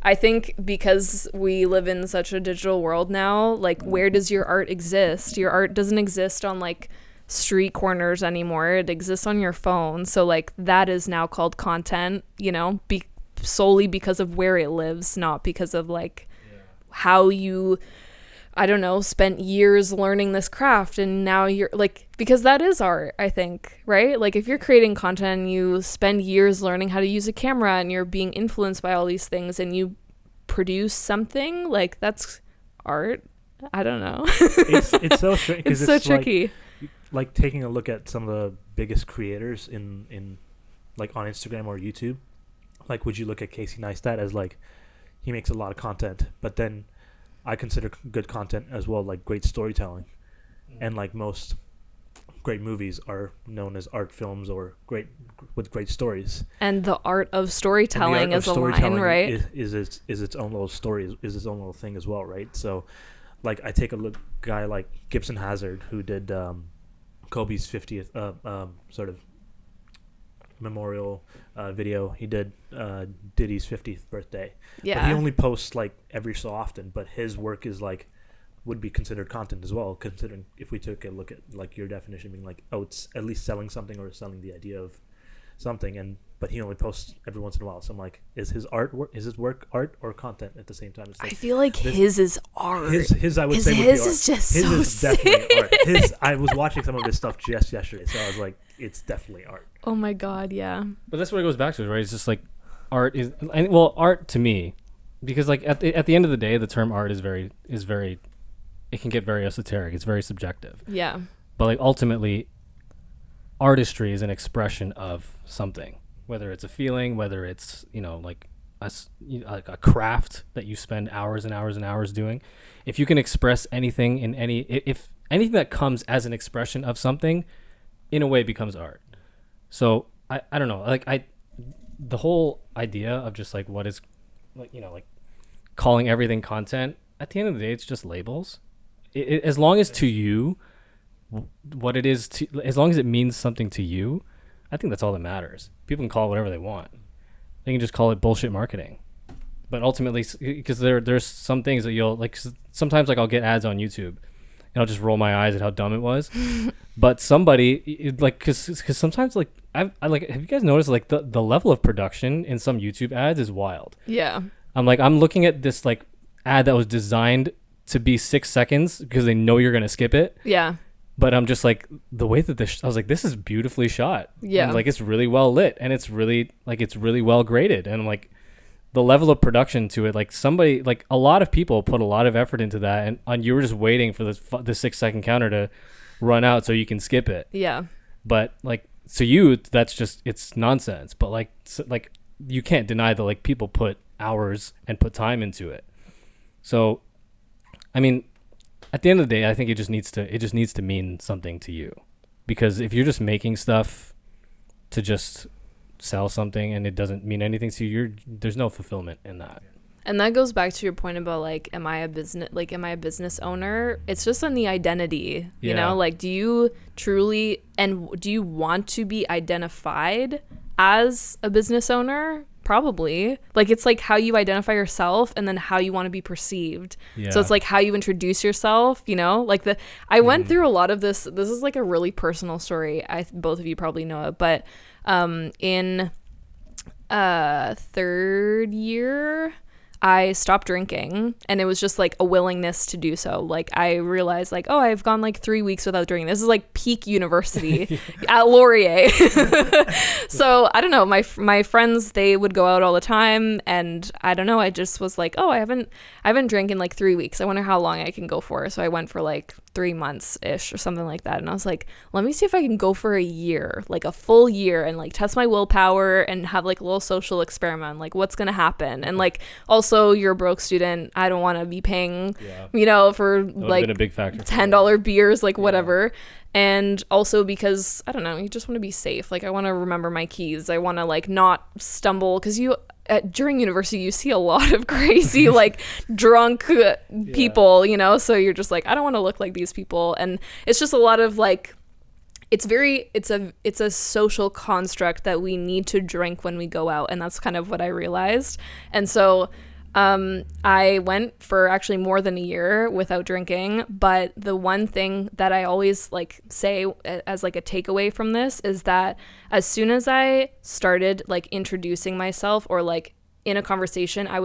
I think because we live in such a digital world now, like where does your art exist? Your art doesn't exist on like street corners anymore. It exists on your phone. So like that is now called content, solely because of where it lives, not because of like how you, I don't know, spent years learning this craft and now you're like, because that is art, I think, right? Like if you're creating content and you spend years learning how to use a camera and you're being influenced by all these things and you produce something, like that's art. I don't know. It's so strange. It's so tricky. Like taking a look at some of the biggest creators in like on Instagram or YouTube. Like, would you look at Casey Neistat as like he makes a lot of content, but then I consider good content as well, like great storytelling, and like most great movies are known as art films or with great stories. And the art of storytelling is a line, right? Is its own little story, is its own little thing as well, right? So, like, I take a look, guy like Gibson Hazard, who did Kobe's 50th sort of memorial video. He did Diddy's 50th birthday. Yeah. But he only posts like every so often, but his work is like would be considered content as well, considering if we took a look at like your definition being like, oh, it's at least selling something or selling the idea of something, but he only posts every once in a while. So I'm like, is his work art or content at the same time? It's like, I feel like his is art. His I would say would be art. His is just his so is definitely art. I was watching some of his stuff just yesterday, so I was like, it's definitely art. Oh my god, yeah. But that's what it goes back to, right? It's just like art is, and well, art to me, because like at the end of the day, the term art is very it can get very esoteric. It's very subjective. Yeah. But like ultimately, artistry is an expression of something, whether it's a feeling, whether it's like a craft that you spend hours and hours and hours doing. If you can express anything in if anything that comes as an expression of something, in a way becomes art. So I don't know, like the whole idea of just like what is like like calling everything content, at the end of the day, it's just labels. As long as to you, what it is, as long as it means something to you, I think that's all that matters. People can call it whatever they want. They can just call it bullshit marketing. But ultimately, because there's some things that you'll like. Sometimes like I'll get ads on YouTube, and I'll just roll my eyes at how dumb it was. But somebody like because sometimes like I like, have you guys noticed like the level of production in some YouTube ads is wild. Yeah. I'm looking at this like ad that was designed to be 6 seconds because they know you're gonna skip it. Yeah. But I'm just like, the way that I was like, this is beautifully shot. Yeah. And like, it's really well lit, and it's really well graded, and like the level of production to it, like somebody, like a lot of people put a lot of effort into that, and you were just waiting for the 6 second counter to run out so you can skip it. Yeah. But like, to you, that's just, it's nonsense. But like you can't deny that like people put hours and put time into it. So, I mean, at the end of the day, I think it just needs to mean something to you, because if you're just making stuff to just sell something and it doesn't mean anything to you, there's no fulfillment in that. And that goes back to your point about like, am I a business owner? It's just on the identity, you know, like, do you truly, and do you want to be identified as a business owner? Probably. Like, it's like how you identify yourself and then how you want to be perceived. Yeah. So it's like how you introduce yourself, you know, like I went through a lot of this. This is like a really personal story. Both of you probably know it, but in third year, I stopped drinking, and it was just like a willingness to do so. Like, I realized like, oh, I've gone like 3 weeks without drinking. This is like peak university at Laurier. So I don't know, my friends, they would go out all the time, and I don't know, I just was like, oh, I haven't drank in like 3 weeks. I wonder how long I can go for. So I went for like 3 months ish or something like that. And I was like, let me see if I can go for a year, like a full year, and like test my willpower and have like a little social experiment, like what's going to happen. And like, also, you're a broke student. I don't want to be paying, you know, for like a big factor, $10 beers, like whatever. And also because, I don't know, you just want to be safe. Like, I want to remember my keys. I want to like not stumble, because during university, you see a lot of crazy, like drunk people, you know, so you're just like, I don't want to look like these people. And it's just a lot of like, it's a social construct that we need to drink when we go out. And that's kind of what I realized. And so I went for actually more than a year without drinking, but the one thing that I always like say as like a takeaway from this is that as soon as I started like introducing myself, or like in a conversation, I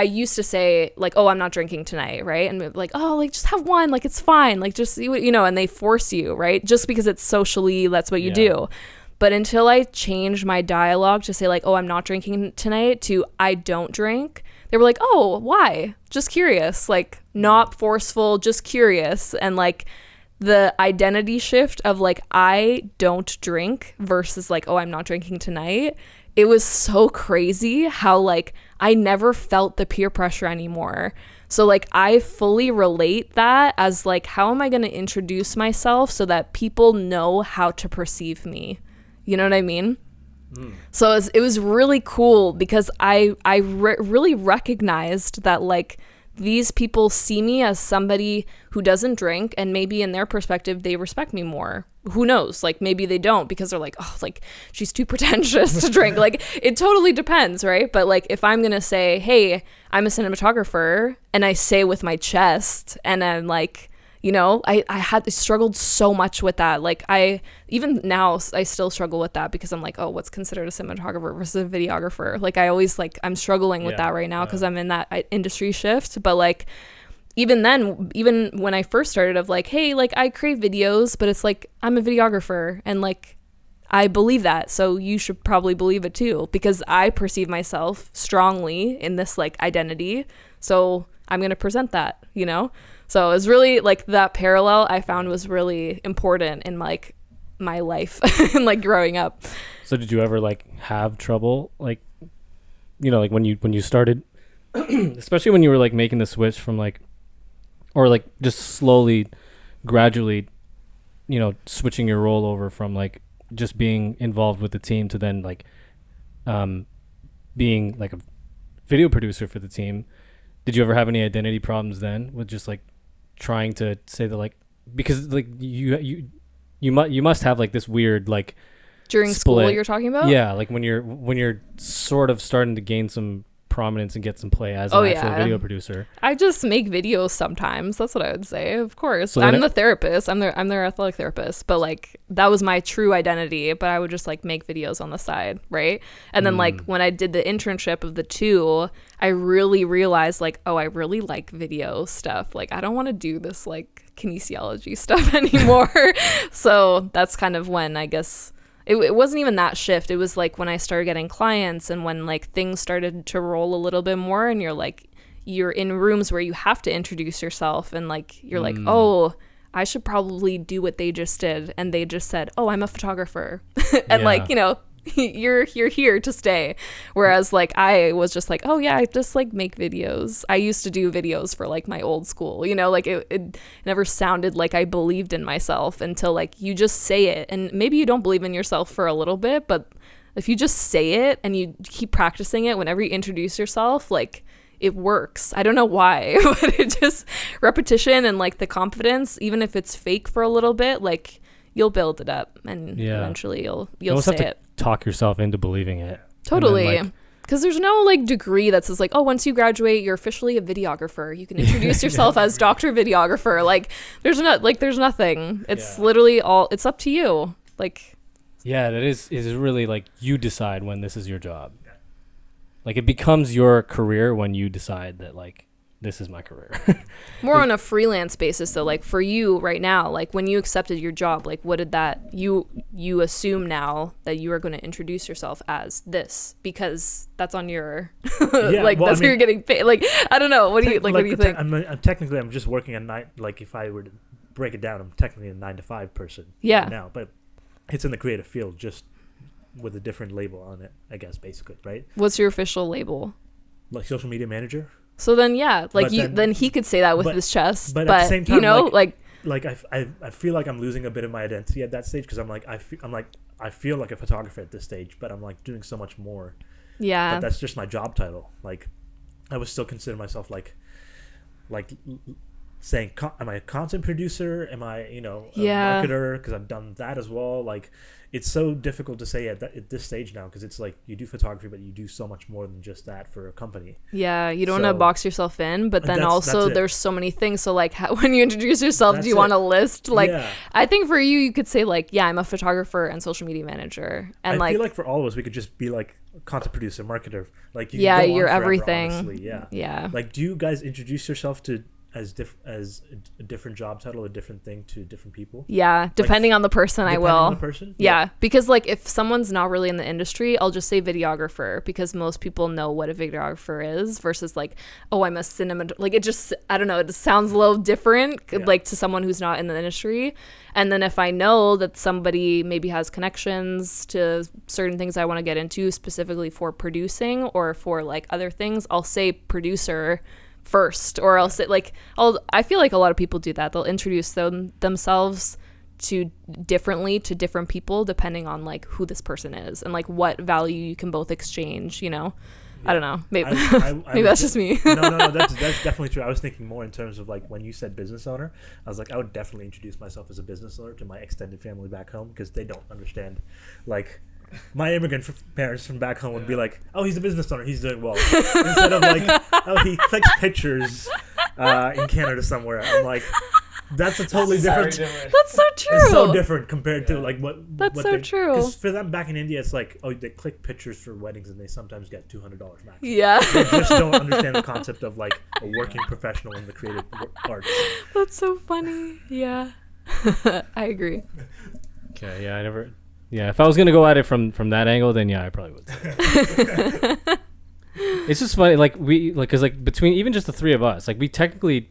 used to say like, oh, I'm not drinking tonight, right? And like, oh, like just have one, like it's fine, like just, you know, and they force you, right? Just because it's socially, that's what you do. But until I changed my dialogue to say like, oh, I'm not drinking tonight, to I don't drink, they were like, oh, why? Just curious, like not forceful, just curious. And like the identity shift of like, I don't drink versus like, oh, I'm not drinking tonight. It was so crazy how like I never felt the peer pressure anymore. So like I fully relate that as like, how am I going to introduce myself so that people know how to perceive me? You know what I mean? So it was really cool because I really recognized that like these people see me as somebody who doesn't drink, and maybe in their perspective they respect me more. Who knows? Like maybe they don't, because they're like, oh, like she's too pretentious to drink. Like it totally depends, right? But like if I'm gonna say, hey, I'm a cinematographer, and I say with my chest, and I'm like, you know, I had struggled so much with that. Like even now I still struggle with that, because I'm like, oh, what's considered a cinematographer versus a videographer? Like I always like, I'm struggling with that right now because I'm in that industry shift. But like even then, even when I first started, of like, hey, like I create videos, but it's like I'm a videographer, and like I believe that, so you should probably believe it too, because I perceive myself strongly in this like identity, so I'm gonna present that, you know. So it was really like that parallel I found was really important in like my life and like growing up. So did you ever like have trouble, like, you know, like when you started, especially when you were like making the switch from like, or like just slowly, gradually, you know, switching your role over from like just being involved with the team to then like being like a video producer for the team? Did you ever have any identity problems then with just like trying to say that, like, because like you must have like this weird like during split. School you're talking about? Yeah, like when you're sort of starting to gain some prominence and get some play as an actual video producer. I just make videos sometimes. That's what I would say. Of course. So I'm the therapist. I'm their athletic therapist. But like that was my true identity. But I would just like make videos on the side, right? And then like when I did the internship of the two, I really realized like, oh, I really like video stuff. Like I don't want to do this like kinesiology stuff anymore. So that's kind of when I guess it wasn't even that shift. It was like when I started getting clients and when like things started to roll a little bit more, and you're in rooms where you have to introduce yourself, and like you're like, oh, I should probably do what they just did, and they just said, oh, I'm a photographer. And like, you know, you're here to stay. Whereas like I was just like, oh yeah, I just like make videos. I used to do videos for like my old school, you know, like it never sounded like I believed in myself until like you just say it. And maybe you don't believe in yourself for a little bit, but if you just say it and you keep practicing it whenever you introduce yourself, like it works. I don't know why, but it just repetition and like the confidence, even if it's fake for a little bit, like you'll build it up, and eventually you'll say it. Talk yourself into believing it. Totally. Because there's no like degree that says like, oh, once you graduate you're officially a videographer, you can introduce yourself as Dr. Videographer. Like there's nothing. It's literally all, it's up to you. Like that is really like you decide when this is your job. Like it becomes your career when you decide that like this is my career. More on a freelance basis though, like for you right now, like when you accepted your job, like what did that, you assume now that you are going to introduce yourself as this because that's on your like that's what you're getting paid. Like I don't know, what do you like, what do you think? I'm just working at night. Like if I were to break it down, I'm technically a 9-to-5 person right now, but it's in the creative field, just with a different label on it, I guess, basically, right? What's your official label? Like social media manager. So then, then he could say that with his chest. But at the same time, you know, like I feel like I'm losing a bit of my identity at that stage, because I feel like a photographer at this stage, but I'm like doing so much more. Yeah. But that's just my job title. Like, I would still consider myself like saying, am I a content producer? Am I, a marketer? Because I've done that as well. Like, it's so difficult to say at this stage now, because it's like you do photography, but you do so much more than just that for a company. Yeah, you don't want to box yourself in, but then also there's so many things. So like when you introduce yourself, do you want to list? Like, I think for you could say like, yeah, I'm a photographer and social media manager. And I feel like for all of us, we could just be like content producer, marketer. Like, you're everything. Honestly. Yeah. Like, do you guys introduce yourself to as a different job title, a different thing to different people. Yeah, depending on the person, I Depending will. on the person? Yeah, because like if someone's not really in the industry, I'll just say videographer, because most people know what a videographer is versus like, oh, I'm a like it just, I don't know, it just sounds a little different like to someone who's not in the industry. And then if I know that somebody maybe has connections to certain things I want to get into specifically for producing or for like other things, I'll say producer first, or else it like I feel like a lot of people do that. They'll introduce themselves differently to different people depending on like who this person is and like what value you can both exchange, you know. I don't know, maybe maybe that's just me. no that's definitely true. I was thinking more in terms of like when you said business owner, I was like, I would definitely introduce myself as a business owner to my extended family back home, because they don't understand like my immigrant parents from back home would be like, oh, he's a business owner, he's doing well, instead of like, oh, he clicks pictures in Canada somewhere. I'm like, that's a totally different. That's so true. It's so different compared to like what. That's what so true. Because for them back in India, it's like, oh, they click pictures for weddings and they sometimes get $200 max. Yeah. They just don't understand the concept of like a working professional in the creative arts. That's so funny. Yeah. I agree. Okay. Yeah. Yeah. If I was gonna go at it from that angle, then yeah, I probably would. It's just funny, like because like between even just the three of us, like we technically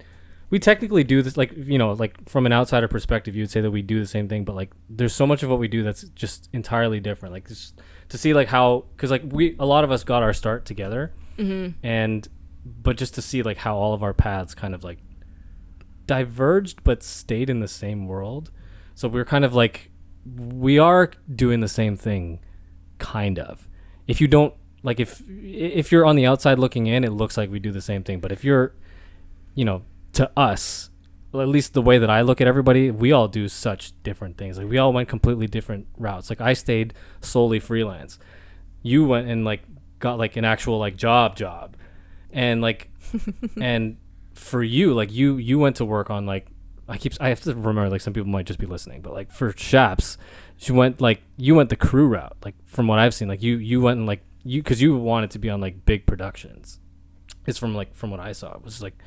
do this, like, you know, like from an outsider perspective, you would say that we do the same thing, but like there's so much of what we do that's just entirely different. Like just to see like how, because like a lot of us got our start together, but just to see like how all of our paths kind of like diverged but stayed in the same world. So we're kind of like, we are doing the same thing, kind of. If you don't like, if you're on the outside looking in, it looks like we do the same thing. But if you're, you know, to us, well, at least the way that I look at everybody, we all do such different things. Like we all went completely different routes. Like I stayed solely freelance. You went and like got like an actual like job, and like, and for you, like you went to work on like, I have to remember, like some people might just be listening, but like for Shaps, you went the crew route. Like from what I've seen, like you went and like because you wanted to be on like big productions. It's from what I saw, it was like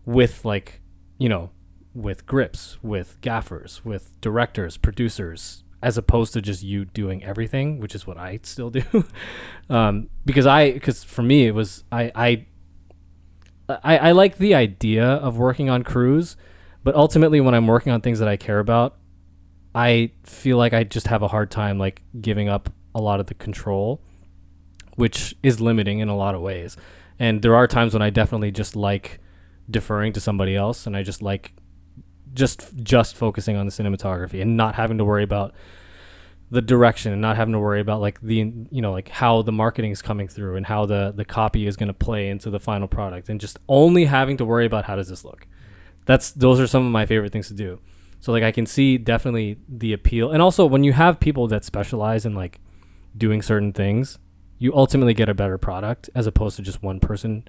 with like, you know, with grips, with gaffers, with directors, producers, as opposed to just you doing everything, which is what I still do. Because for me it was I like the idea of working on crews, but ultimately when I'm working on things that I care about, I feel like I just have a hard time like giving up a lot of the control, which is limiting in a lot of ways. And there are times when I definitely just like deferring to somebody else, and I just like just focusing on the cinematography and not having to worry about the direction, and not having to worry about like the, you know, like how the marketing is coming through and how the copy is going to play into the final product, and just only having to worry about how does this look. Those are some of my favorite things to do. So like I can see definitely the appeal. And also when you have people that specialize in like doing certain things, you ultimately get a better product, as opposed to just one person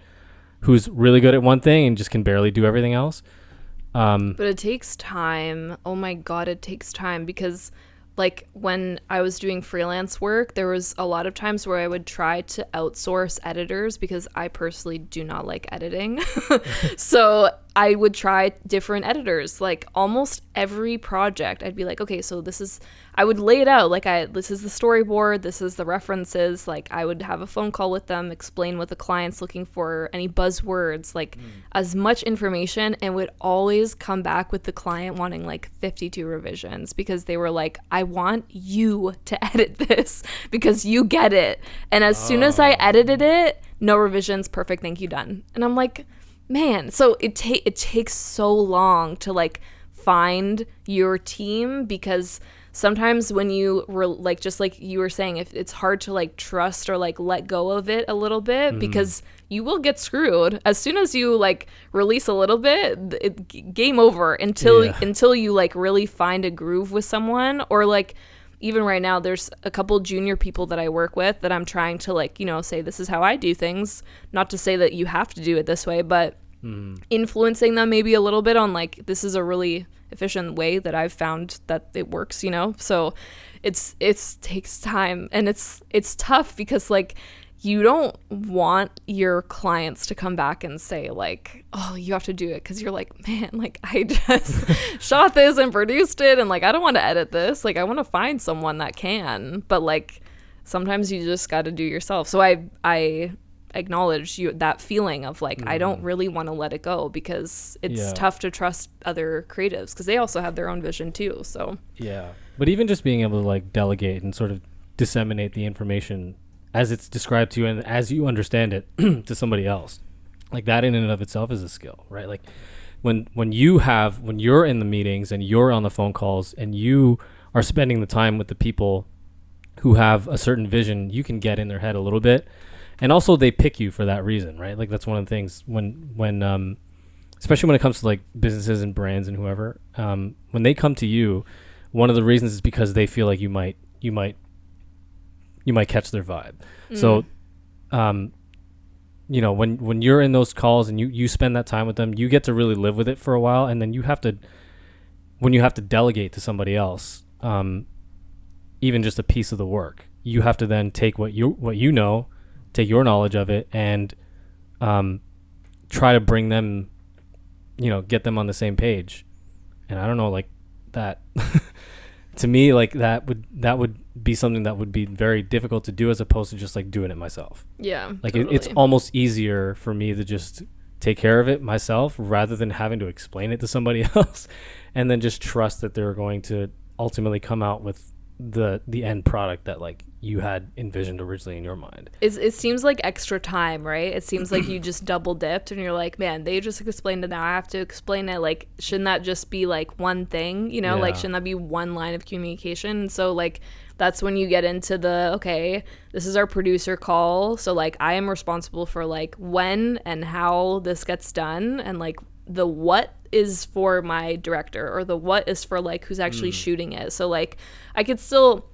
who's really good at one thing and just can barely do everything else. But it takes time. Oh my God, it takes time, because like when I was doing freelance work, there was a lot of times where I would try to outsource editors because I personally do not like editing. So I would try different editors. Like almost every project, I'd be like, okay, so I would lay it out. Like this is the storyboard, this is the references. Like I would have a phone call with them, explain what the client's looking for, any buzzwords, like as much information, and would always come back with the client wanting like 52 revisions, because they were like, I want you to edit this because you get it. And as soon as I edited it, no revisions, perfect, thank you, done. And I'm like, man, so it takes so long to like find your team, because sometimes when you were like, just like you were saying, if it's hard to like trust or like let go of it a little bit, because you will get screwed as soon as you like release a little bit. Game over until you like really find a groove with someone. Or like even right now, there's a couple junior people that I work with that I'm trying to like, you know, say this is how I do things. Not to say that you have to do it this way, but influencing them maybe a little bit on like, this is a really efficient way that I've found that it works, you know. So it takes time, and it's tough because like you don't want your clients to come back and say like, oh, you have to do it, because you're like, man, like I just shot this and produced it, and like I don't want to edit this, like I want to find someone that can, but like sometimes you just got to do yourself. So I acknowledge that feeling of like, I don't really want to let it go, because it's tough to trust other creatives, because they also have their own vision too. So yeah, but even just being able to like delegate and sort of disseminate the information as it's described to you and as you understand it to somebody else, like that in and of itself is a skill, right? Like when you're in the meetings and you're on the phone calls and you are spending the time with the people who have a certain vision, you can get in their head a little bit. And also they pick you for that reason, right? Like that's one of the things when especially when it comes to like businesses and brands and whoever, when they come to you, one of the reasons is because they feel like you might catch their vibe. So, you know, when you're in those calls and you spend that time with them, you get to really live with it for a while. And then when you have to delegate to somebody else, even just a piece of the work, you have to then take what you know, take your knowledge of it, and try to bring them, you know, get them on the same page. And I don't know, like that to me, like that would be something that would be very difficult to do, as opposed to just like doing it myself. Yeah, like totally. It's almost easier for me to just take care of it myself rather than having to explain it to somebody else, and then just trust that they're going to ultimately come out with the end product that like you had envisioned originally in your mind. It seems like extra time, right? It seems like you just double dipped and you're like, man, they just explained it, now I have to explain it. Like, shouldn't that just be like one thing, you know? Like, shouldn't that be one line of communication? So like that's when you get into the, okay, this is our producer call, so like I am responsible for like when and how this gets done, and like the what is for my director, or the what is for like who's actually shooting it. So like I could still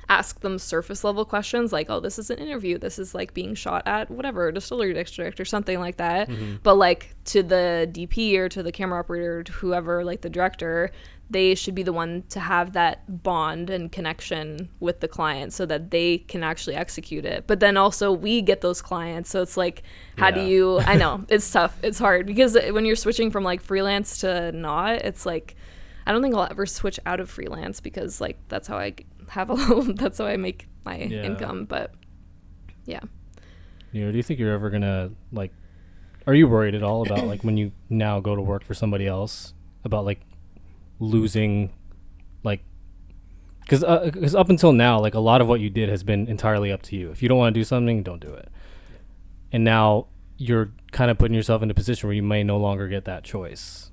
ask them surface level questions like, oh, this is an interview, this is like being shot at whatever distillery district or something like that, but like to the DP or to the camera operator or to whoever, like the director, they should be the one to have that bond and connection with the client so that they can actually execute it. But then also we get those clients, so it's like, how do you I know it's tough, it's hard, because when you're switching from like freelance to not, it's like I don't think I'll ever switch out of freelance, because like that's how I have that's how I make my income. But yeah. You know, do you think you're ever gonna like, are you worried at all about like when you now go to work for somebody else about like losing, like, because up until now, like a lot of what you did has been entirely up to you. If you don't want to do something, don't do it. And now you're kind of putting yourself in a position where you may no longer get that choice.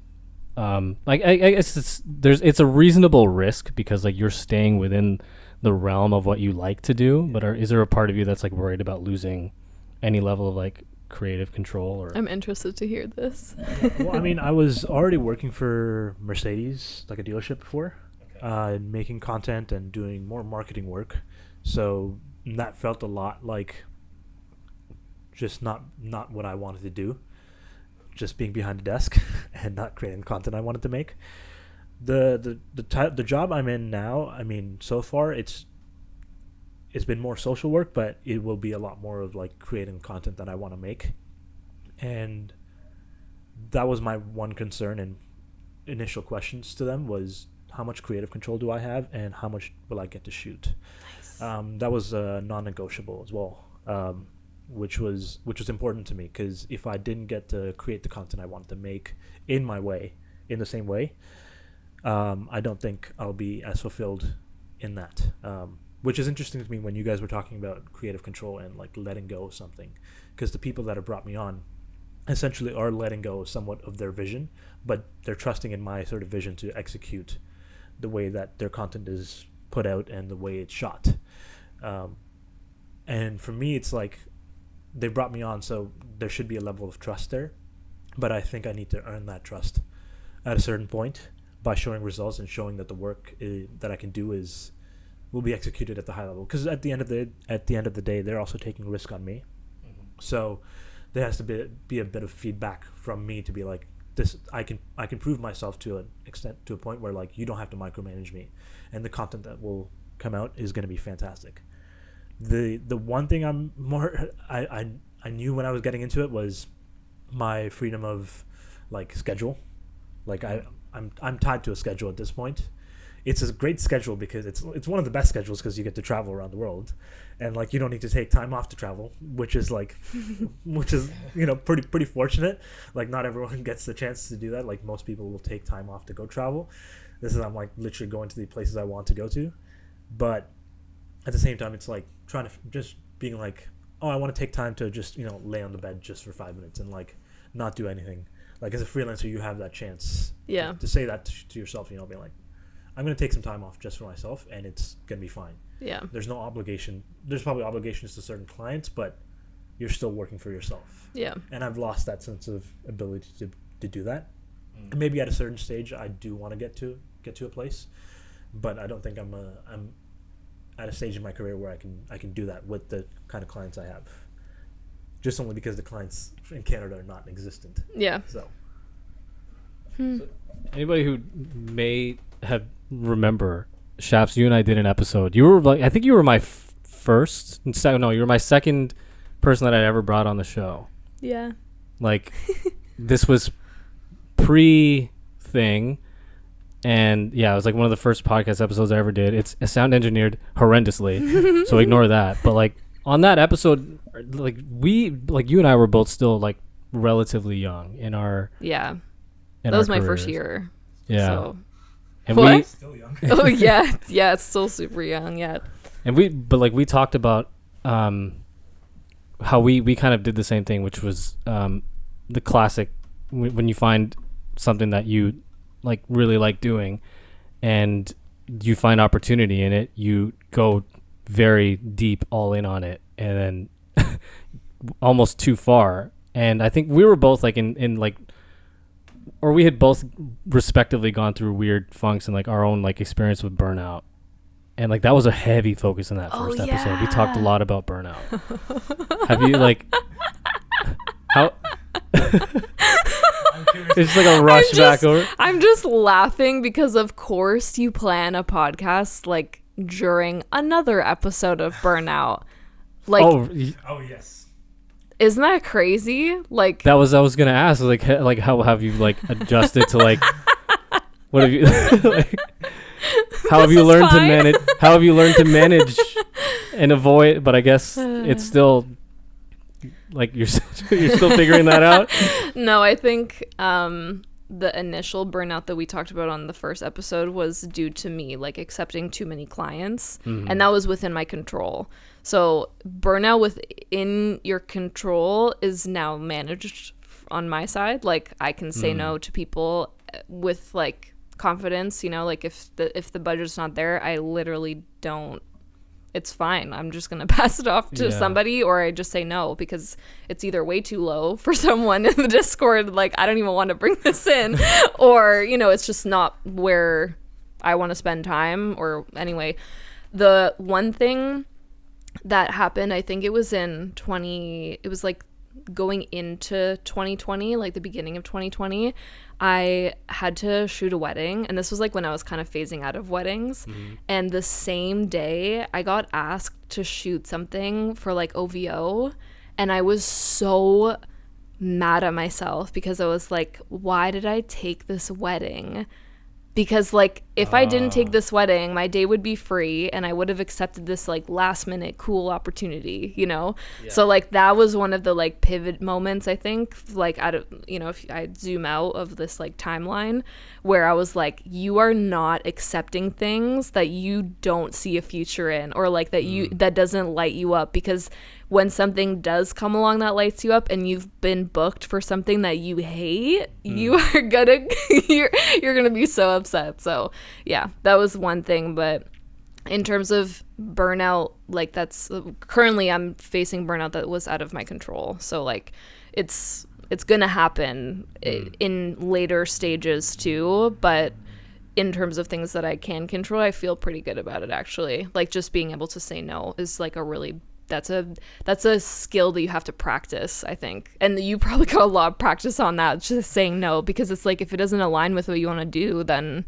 Like I guess it's a reasonable risk, because like you're staying within the realm of what you like to do, but is there a part of you that's like worried about losing any level of like creative control? Or I'm interested to hear this. Well, I mean, I was already working for Mercedes, like a dealership before, making content and doing more marketing work. So that felt a lot like just not what I wanted to do. Just being behind a desk and not creating content I wanted to make. The job I'm in now, I mean, so far it's been more social work, but it will be a lot more of like creating content that I want to make. And that was my one concern and initial questions to them was, how much creative control do I have and how much will I get to shoot? Nice. That was non-negotiable as well. Which was important to me, because if I didn't get to create the content I wanted to make in the same way, I don't think I'll be as fulfilled in that. Which is interesting to me when you guys were talking about creative control and like letting go of something, because the people that have brought me on essentially are letting go somewhat of their vision, but they're trusting in my sort of vision to execute the way that their content is put out and the way it's shot. And for me, it's like, they brought me on, so there should be a level of trust there, but I think I need to earn that trust at a certain point by showing results and showing that the work that I can do will be executed at the high level. Because at the end of the day, they're also taking risk on me, so there has to be a bit of feedback from me to be like, this I can prove myself to an extent, to a point where like you don't have to micromanage me, and the content that will come out is going to be fantastic. The one thing I knew when I was getting into it was my freedom of like schedule. Like I'm tied to a schedule at this point. It's a great schedule because it's one of the best schedules because you get to travel around the world, and like you don't need to take time off to travel, which is pretty fortunate. Like not everyone gets the chance to do that. Like most people will take time off to go travel. I'm like literally going to the places I want to go to, but at the same time it's like trying to just being like, oh, I want to take time to just lay on the bed just for 5 minutes and like not do anything. Like as a freelancer, you have that chance to say that to yourself, being like, I'm going to take some time off just for myself and it's going to be fine. Yeah. There's no obligation. There's probably obligations to certain clients, but you're still working for yourself. Yeah. And I've lost that sense of ability to do that. And maybe at a certain stage I do want to get to a place, but I don't think I'm at a stage in my career where I can do that with the kind of clients I have. Just only because the clients in Canada are not existent. Yeah. So anybody who may have remember, Shaps, you and I did an episode. You were like, I think you were my first. No, you were my second person that I ever brought on the show. Yeah. Like, this was pre-thing. And yeah, it was like one of the first podcast episodes I ever did. It's sound engineered horrendously, so ignore that. But like on that episode, like you and I were both still like relatively young in our that was my first year. Yeah. So. And what? still young. Oh yeah, it's still super young. Yeah. And we talked about how we kind of did the same thing, which was the classic when you find something that you like really like doing and you find opportunity in it, you go very deep all in on it and then almost too far. And I think we were both like in like, or we had both respectively gone through weird funks and like our own like experience with burnout. And like that was a heavy focus in that first episode. We talked a lot about burnout. Have you like how it's like a rush back over. I'm just laughing because of course you plan a podcast like during another episode of burnout. Like oh yes. Isn't that crazy? Like that was I was gonna ask like how have you like adjusted to like what have you like, how have you learned to manage how have you learned to manage and avoid, but I guess it's still like you're still figuring that out. No, I think the initial burnout that we talked about on the first episode was due to me like accepting too many clients, and that was within my control. So burnout within your control is now managed on my side. Like I can say no to people with like confidence, like if the budget's not there, I literally don't. It's fine. I'm just going to pass it off to somebody, or I just say no because it's either way too low for someone in the Discord. Like, I don't even want to bring this in, or, it's just not where I want to spend time. Or anyway, the one thing that happened, I think it was like going into 2020, like the beginning of 2020, I had to shoot a wedding, and this was like when I was kind of phasing out of weddings, and the same day I got asked to shoot something for like OVO, and I was so mad at myself because I was like, why did I take this wedding? Because like if I didn't take this wedding, my day would be free and I would have accepted this like last minute cool opportunity, So like that was one of the like pivot moments, I think, like out of if I zoom out of this like timeline where I was like, you are not accepting things that you don't see a future in, or like that doesn't light you up, because when something does come along that lights you up and you've been booked for something that you hate, you are gonna you're gonna be so upset. So yeah, that was one thing. But in terms of burnout, like that's currently I'm facing burnout that was out of my control. So like it's gonna happen in later stages too, but in terms of things that I can control, I feel pretty good about it actually. Like just being able to say no is like that's a skill that you have to practice, I think. And you probably got a lot of practice on that, just saying no, because it's like if it doesn't align with what you want to do, then,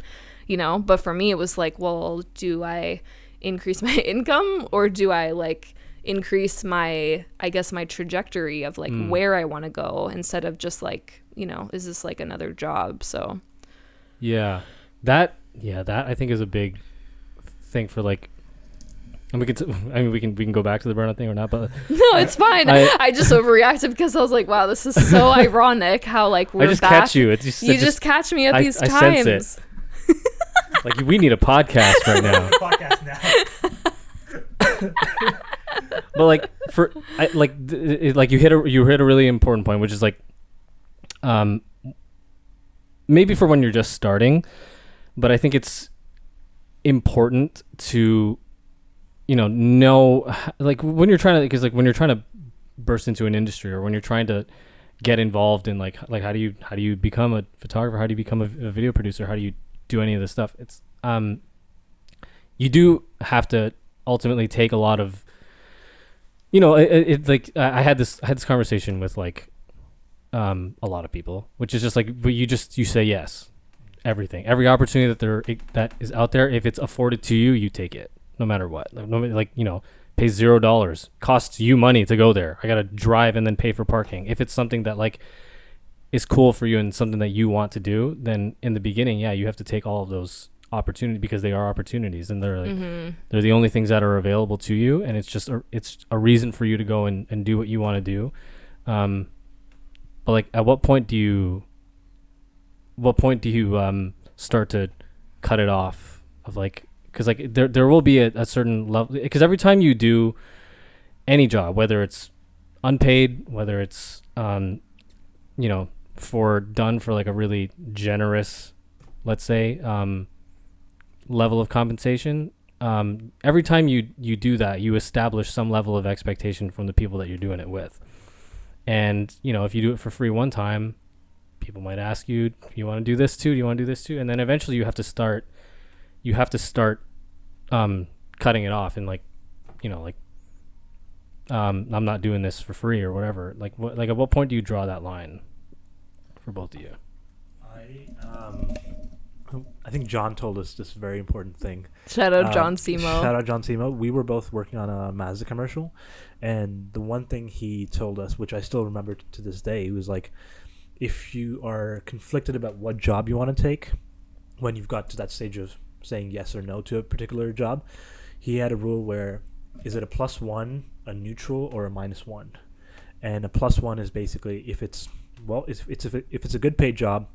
but for me it was like, well, do I increase my income, or do I like increase my, I guess, my trajectory of like where I want to go, instead of just like, you know, is this like another job? So that I think is a big thing for like, and we can go back to the burnout thing or not, but no, it's fine. I just overreacted because I was like, wow, this is so ironic how like we're I just back. catch you. You just catch me at these I times. sense it. Like, we need a podcast right now. Podcast now. But like you hit a really important point, which is like, maybe for when you're just starting, but I think it's important to, you know like when you're trying to, because like when you're trying to burst into an industry, or when you're trying to get involved in like how do you become a photographer, how do you become a video producer, how do you do any of this stuff, it's you do have to ultimately take a lot of, you know, it like I had this conversation with like a lot of people, which is just like, you say yes, every opportunity that is out there, if it's afforded to you, you take it, no matter what. Like, you know, pay $0, costs you money to go there, I gotta drive and then pay for parking. If it's something that like is cool for you and something that you want to do, then in the beginning, you have to take all of those opportunities, because they are opportunities, and they're like they're the only things that are available to you, and it's just it's a reason for you to go and do what you want to do. But like, at what point do you start to cut it off, of like, because like there will be a certain level, because every time you do any job, whether it's unpaid, whether it's you know, done for like a really generous, let's say, level of compensation, every time you do that, you establish some level of expectation from the people that you're doing it with. And, you know, if you do it for free one time, people might ask you, do you want to do this too? Do you want to do this too? And then eventually you have to start cutting it off, and like, you know, like, I'm not doing this for free or whatever. Like, at what point do you draw that line for both of you? I think John told us this very important thing. Shout out John Simo. Shout out John Simo. We were both working on a Mazda commercial, and the one thing he told us, which I still remember to this day, he was like, if you are conflicted about what job you want to take, when you've got to that stage of saying yes or no to a particular job, he had a rule where, is it a +1, a neutral, or a -1? And a +1 is basically, if it's a good paid job,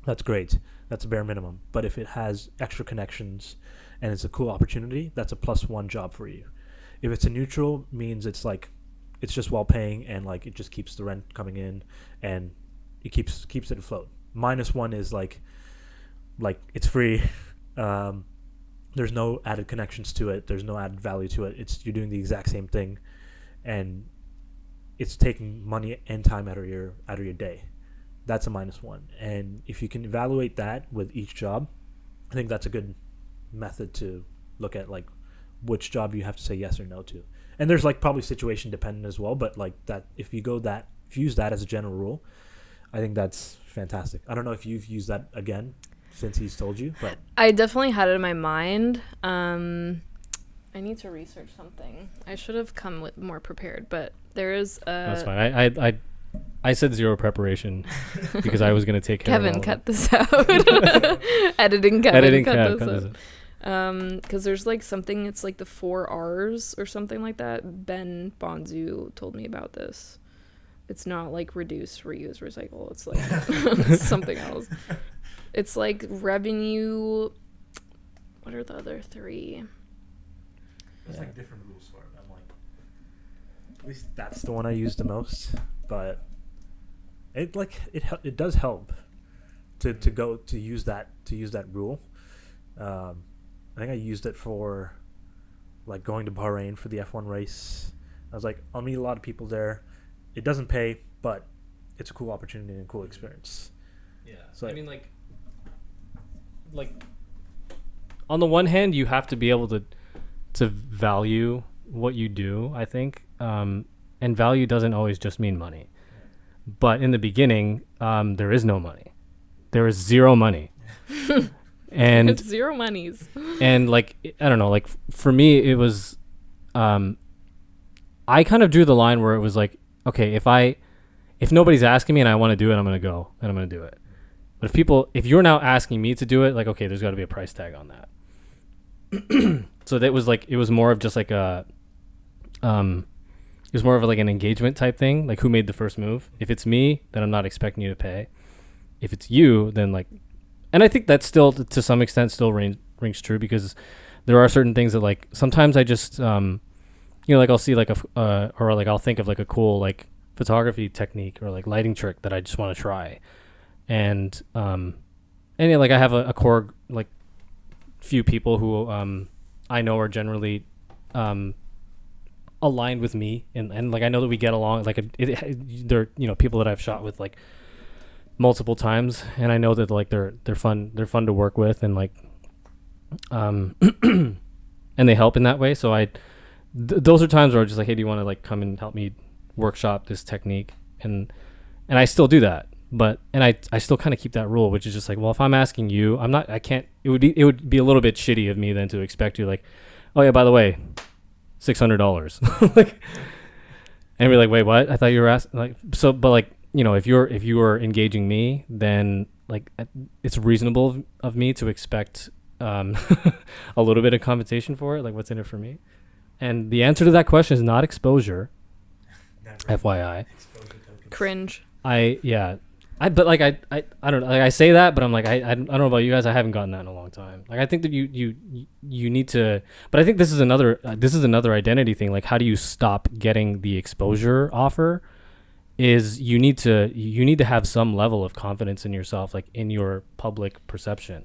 that's great. That's a bare minimum. But if it has extra connections and it's a cool opportunity, that's a +1 job for you. If it's a neutral, means it's like, it's just well paying, and like it just keeps the rent coming in, and it keeps it afloat. -1 is like it's free. There's no added connections to it. There's no added value to it. You're doing the exact same thing, and it's taking money and time out of your day. That's a -1. And if you can evaluate that with each job, I think that's a good method to look at, like, which job you have to say yes or no to. And there's like probably situation dependent as well, but like that, if you use that as a general rule, I think that's fantastic. I don't know if you've used that again since he's told you, but I definitely had it in my mind. I need to research something. I should have come with more prepared, but there is That's fine. I said zero preparation because I was going to take care Kevin, of all cut this out. Editing Kevin, cut this out. Because there's like something, it's like the 4 R's or something like that. Ben Bonzu told me about this. It's not like reduce, reuse, recycle. It's like it's something else. It's like revenue. What are the other 3? There's like different rules for it. I'm like, at least that's the one I use the most. But it does help to use that rule. I think I used it for like going to Bahrain for the F1 race. I was like, I'll meet a lot of people there. It doesn't pay, but it's a cool opportunity and a cool experience. Yeah. So I mean, like on the one hand, you have to be able to value what you do, I think. And value doesn't always just mean money. But in the beginning, there is no money. There is zero money. And zero monies. And like, I don't know, like for me, it was, I kind of drew the line where it was like, okay, if nobody's asking me and I want to do it, I'm going to go and I'm going to do it. But if you're now asking me to do it, like, okay, there's got to be a price tag on that. So that was like, it was more of just like it was more of like an engagement type thing. Like, who made the first move? If it's me, then I'm not expecting you to pay. If it's you, then like, and I think that still to some extent still rings true, because there are certain things that like, sometimes I just, like I'll see like or like I'll think of like a cool like photography technique or like lighting trick that I just want to try. And like I have a core like few people who I know are generally aligned with me, and like I know that we get along. Like they're people that I've shot with like multiple times, and I know that like they're fun to work with, and like and they help in that way. So those are times where I'm just like, hey, do you want to like come and help me workshop this technique? And I still do that. But I still kind of keep that rule, which is just like, well, if I'm asking you, it would be a little bit shitty of me then to expect you like, oh yeah, by the way, $600. Like, and we're like, wait, what? I thought you were asking, like, so, but like, if you are engaging me, then like it's reasonable of me to expect a little bit of compensation for it. Like, what's in it for me? And the answer to that question is not exposure. FYI. Cringe. But like I don't know, like I say that, but I'm like I don't know about you guys. I haven't gotten that in a long time. Like I think that you need to, but I think this is another identity thing. Like, how do you stop getting the exposure offer? Is you need to have some level of confidence in yourself, like in your public perception,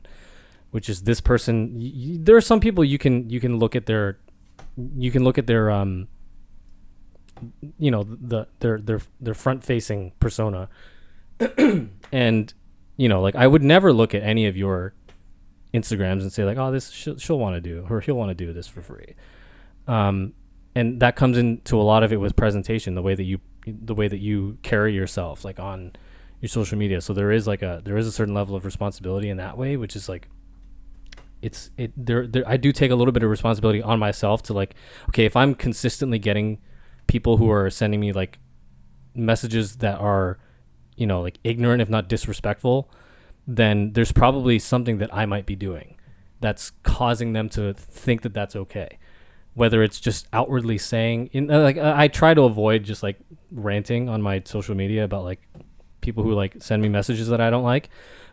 which is this person. There are some people you can look at their their front facing persona. And like I would never look at any of your Instagrams and say like, oh, this she'll want to do, or he'll want to do this for free. And that comes into a lot of it with presentation, the way that you carry yourself like on your social media. So there is a certain level of responsibility in that way, which is like, I do take a little bit of responsibility on myself to like, okay, if I'm consistently getting people who are sending me like messages that are like ignorant, if not disrespectful, then there's probably something that I might be doing that's causing them to think that that's okay. Whether it's just outwardly saying, like I try to avoid just like ranting on my social media about like people who like send me messages that I don't like,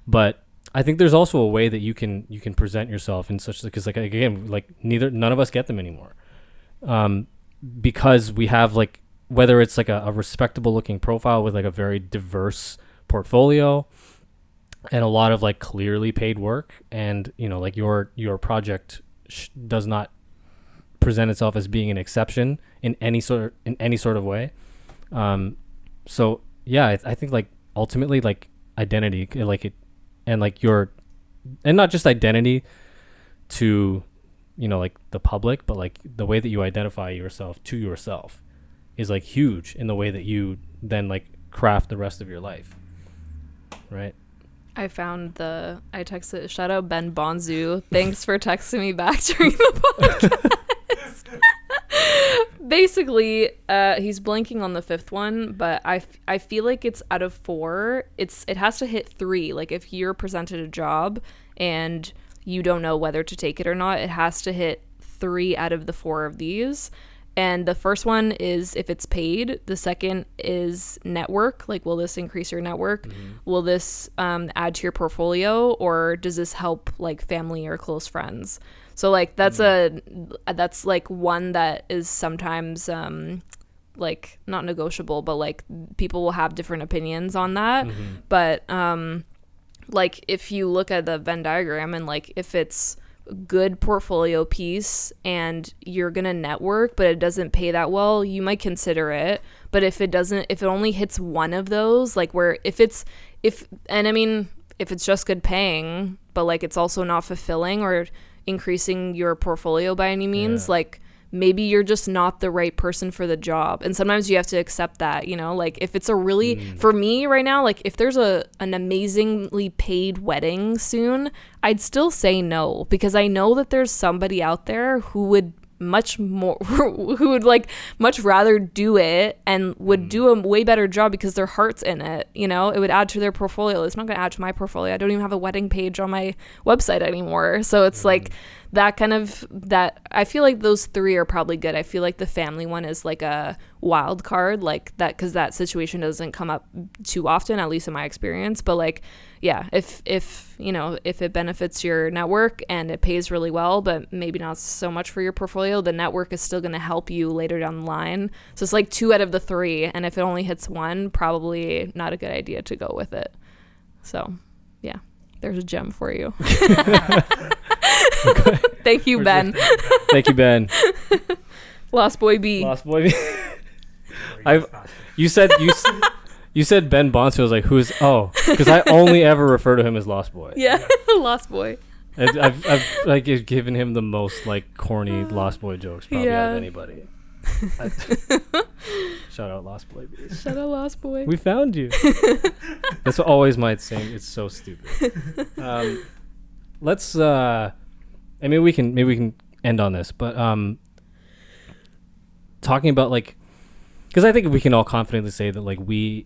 but I think there's also a way that you can present yourself in such, because like again, like none of us get them anymore, because we have like, whether it's like a respectable looking profile with like a very diverse portfolio and a lot of like clearly paid work, and like your project does not present itself as being an exception in any sort of way. So yeah, I think like ultimately like identity, like it, and like and not just identity to like the public, but like the way that you identify yourself to yourself is like huge in the way that you then like craft the rest of your life, right? I texted, shout out Ben Bonzu. Thanks for texting me back during the podcast. Basically, he's blanking on the fifth one, but I feel like it's out of 4. It has to hit 3. Like if you're presented a job and you don't know whether to take it or not, it has to hit 3 out of the 4 of these. And the first one is if it's paid. The second is network. Like, will this increase your network? Mm-hmm. Will this add to your portfolio, or does this help like family or close friends? So like that's like one that is sometimes like not negotiable, but like people will have different opinions on that. Mm-hmm. But like if you look at the Venn diagram and like if it's good portfolio piece and you're gonna network but it doesn't pay that well, you might consider it. But if it only hits one of those, like where if it's just good paying but like it's also not fulfilling or increasing your portfolio by any means, like maybe you're just not the right person for the job. And sometimes you have to accept that, you know, like if it's a really, for me right now, like if there's an amazingly paid wedding soon, I'd still say no, because I know that there's somebody out there who would much more who would like much rather do it and would do a way better job because their heart's in it, you know. It would add to their portfolio. It's not going to add to my portfolio. I don't even have a wedding page on my website anymore. So it's like that kind of, that I feel like those three are probably good. I feel like the family one is like a wild card, like that, because that situation doesn't come up too often, at least in my experience. But like, yeah, if you know, if it benefits your network and it pays really well, but maybe not so much for your portfolio, the network is still going to help you later down the line. So it's like 2 out of the 3, and if it only hits 1, probably not a good idea to go with it. So yeah, there's a gem for you. Thank you, Ben. Thank you, Ben. Lost Boy B. Lost Boy B. You said Ben Bonsu. I was like, who's? Oh, because I only ever refer to him as Lost Boy. Yeah, Lost Boy. I've like given him the most like corny Lost Boy jokes probably out of anybody. Shout out Lost Boy B. Shout out Lost Boy. We found you. That's always my saying. It's so stupid. Let's. I mean, maybe we can end on this, but talking about like, because I think we can all confidently say that like we,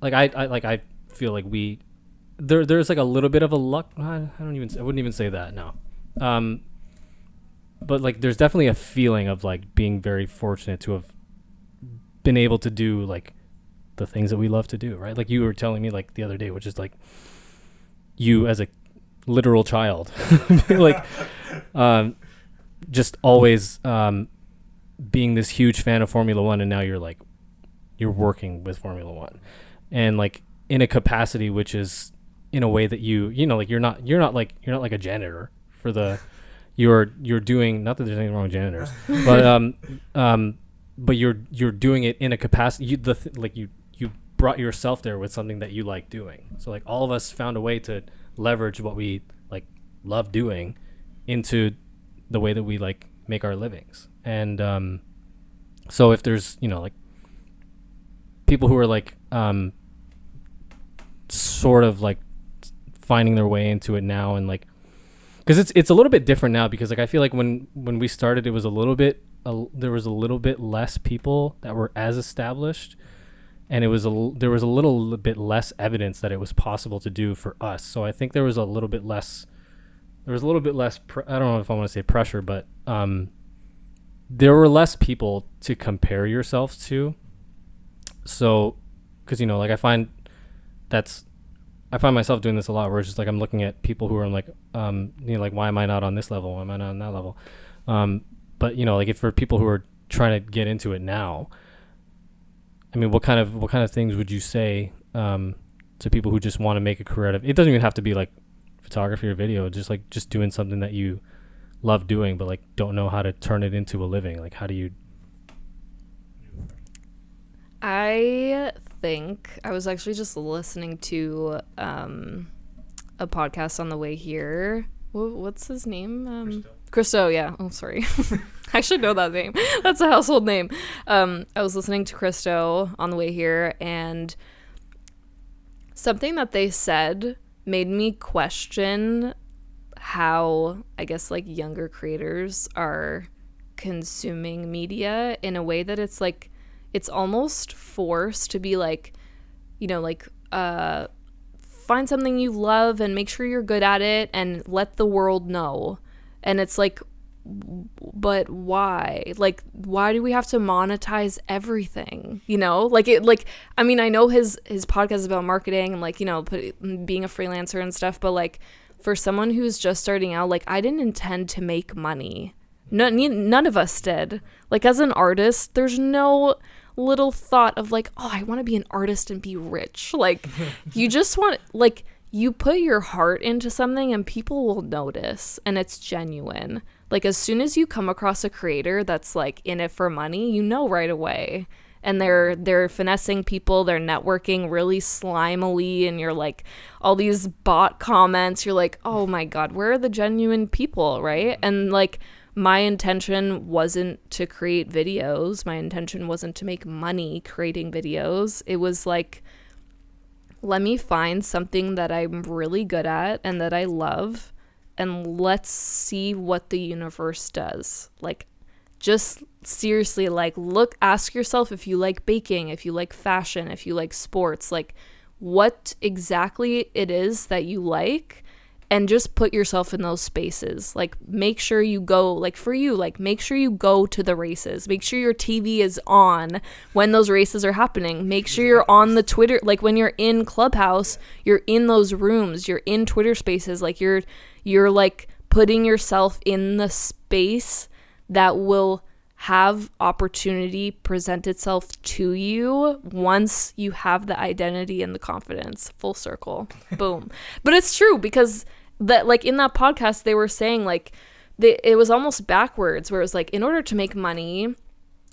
like I feel like we, there's like a little bit of a luck. I wouldn't even say that, no. But like there's definitely a feeling of like being very fortunate to have been able to do like the things that we love to do, right? Like you were telling me like the other day, which is like you as a literal child, like just always being this huge fan of Formula One, and now you're working with Formula One, and like in a capacity which is in a way that you know, like you're not like a janitor for the, you're doing, not that there's anything wrong with janitors, but you're doing it in a capacity, you brought yourself there with something that you like doing. So like all of us found a way to leverage what we like love doing into the way that we like make our livings. And so if there's, you know, like people who are like sort of like finding their way into it now, and like, because it's a little bit different now, because like I feel like when we started, it was there was a little bit less people that were as established, and there was a little bit less evidence that it was possible to do for us. So I think there was a little bit less I don't know if I want to say pressure, but there were less people to compare yourself to. So, because, you know, like I find myself doing this a lot, where it's just like I'm looking at people who are like, you know, like, why am I not on this level? Why am I not on that level? But, you know, like if for people who are trying to get into it now, I mean, what kind of things would you say to people who just want to make a career out of it? It doesn't even have to be like photography or video, just doing something that you love doing, but like don't know how to turn it into a living. Like, how do you? I think I was actually just listening to a podcast on the way here. What's his name? Christo, yeah. Oh, sorry. I should know that name. That's a household name. I was listening to Christo on the way here, and something that they said made me question how, I guess, like younger creators are consuming media in a way that it's like, it's almost forced to be like, you know, like, find something you love and make sure you're good at it and let the world know. And it's like, but why? Like, why do we have to monetize everything? You know, like it, like, I mean, I know his podcast is about marketing and like, you know, being a freelancer and stuff, but like for someone who's just starting out, like I didn't intend to make money. None of us did. Like as an artist, there's no little thought of like, oh, I want to be an artist and be rich. Like you just want, like, you put your heart into something and people will notice, and it's genuine. Like as soon as you come across a creator that's like in it for money, you know right away. And they're finessing people, they're networking really slimily, and you're like, all these bot comments, you're like, oh my God, where are the genuine people, right? And like my intention wasn't to create videos. My intention wasn't to make money creating videos. It was like, let me find something that I'm really good at and that I love, and let's see what the universe does. Like, just seriously, like, ask yourself if you like baking, if you like fashion, if you like sports, like what exactly it is that you like, and just put yourself in those spaces. Like, make sure you go, like for you, like make sure you go to the races. Make sure your TV is on when those races are happening. Make sure you're on the Twitter, like when you're in Clubhouse, you're in those rooms, you're in Twitter spaces, like you're like putting yourself in the space that will have opportunity present itself to you once you have the identity and the confidence. Full circle. Boom. But it's true, because that, like in that podcast, they were saying like it was almost backwards, where it was like, in order to make money,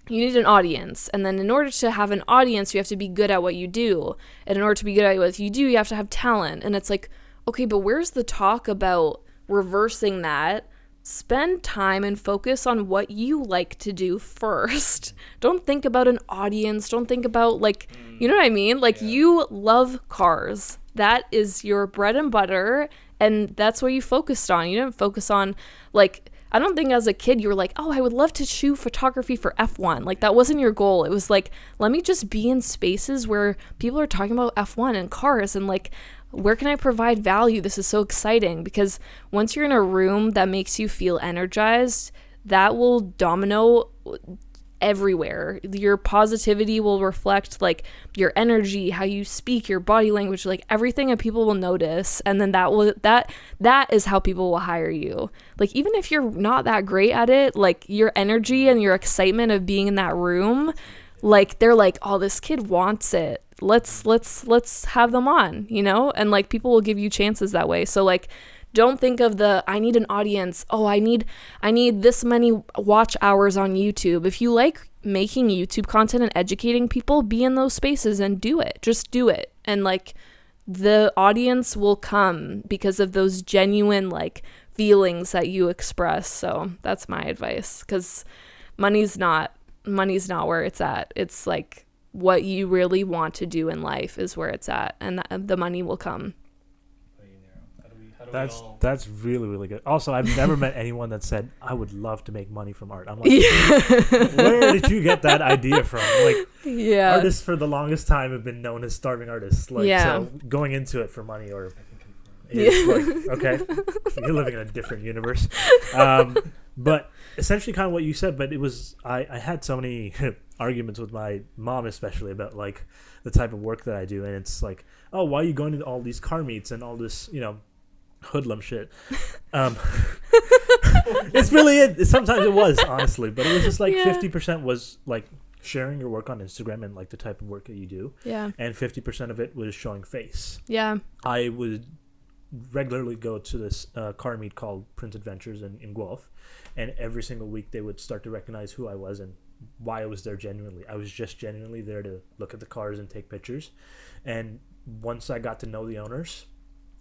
you need an audience. And then in order to have an audience, you have to be good at what you do. And in order to be good at what you do, you have to have talent. And it's like, okay, but where's the talk about reversing that? Spend time and focus on what you like to do first. Don't think about an audience. Don't think about, like, you know what I mean? Like, you love cars. That is your bread and butter, and that's what you focused on. You didn't focus on, like, I don't think as a kid you were like, oh, I would love to shoot photography for F1. Like, that wasn't your goal. It was like, let me just be in spaces where people are talking about F1 and cars, and like, where can I provide value? This is so exciting, because once you're in a room that makes you feel energized, that will domino everywhere. Your positivity will reflect like your energy, how you speak, your body language, like everything, and people will notice. And then that is how people will hire you. Like, even if you're not that great at it, like your energy and your excitement of being in that room, like they're like, oh, this kid wants it. Let's have them on, you know? And like, people will give you chances that way. So like, don't think of I need an audience. Oh, I need this many watch hours on YouTube. If you like making YouTube content and educating people, be in those spaces and do it. Just do it. And like, the audience will come because of those genuine like feelings that you express. So that's my advice, because money's not where it's at. It's like, what you really want to do in life is where it's at, and the money will come. That's really, really good. Also, I've never met anyone that said, I would love to make money from art. I'm like, where did you get that idea from? Like, artists for the longest time have been known as starving artists. Like, so going into it for money or is like, okay, you're living in a different universe. But essentially kind of what you said, but it was, I had so many arguments with my mom, especially about like the type of work that I do. And it's like, oh, why are you going to all these car meets and all this, you know, hoodlum shit? It's really it. Sometimes it was, honestly, but it was just like 50% was like sharing your work on Instagram and like the type of work that you do. Yeah. And 50% of it was showing face. Yeah. I would regularly go to this car meet called Print Adventures in Guelph, and every single week they would start to recognize who I was and why I was there genuinely. I was just genuinely there to look at the cars and take pictures. And once I got to know the owners,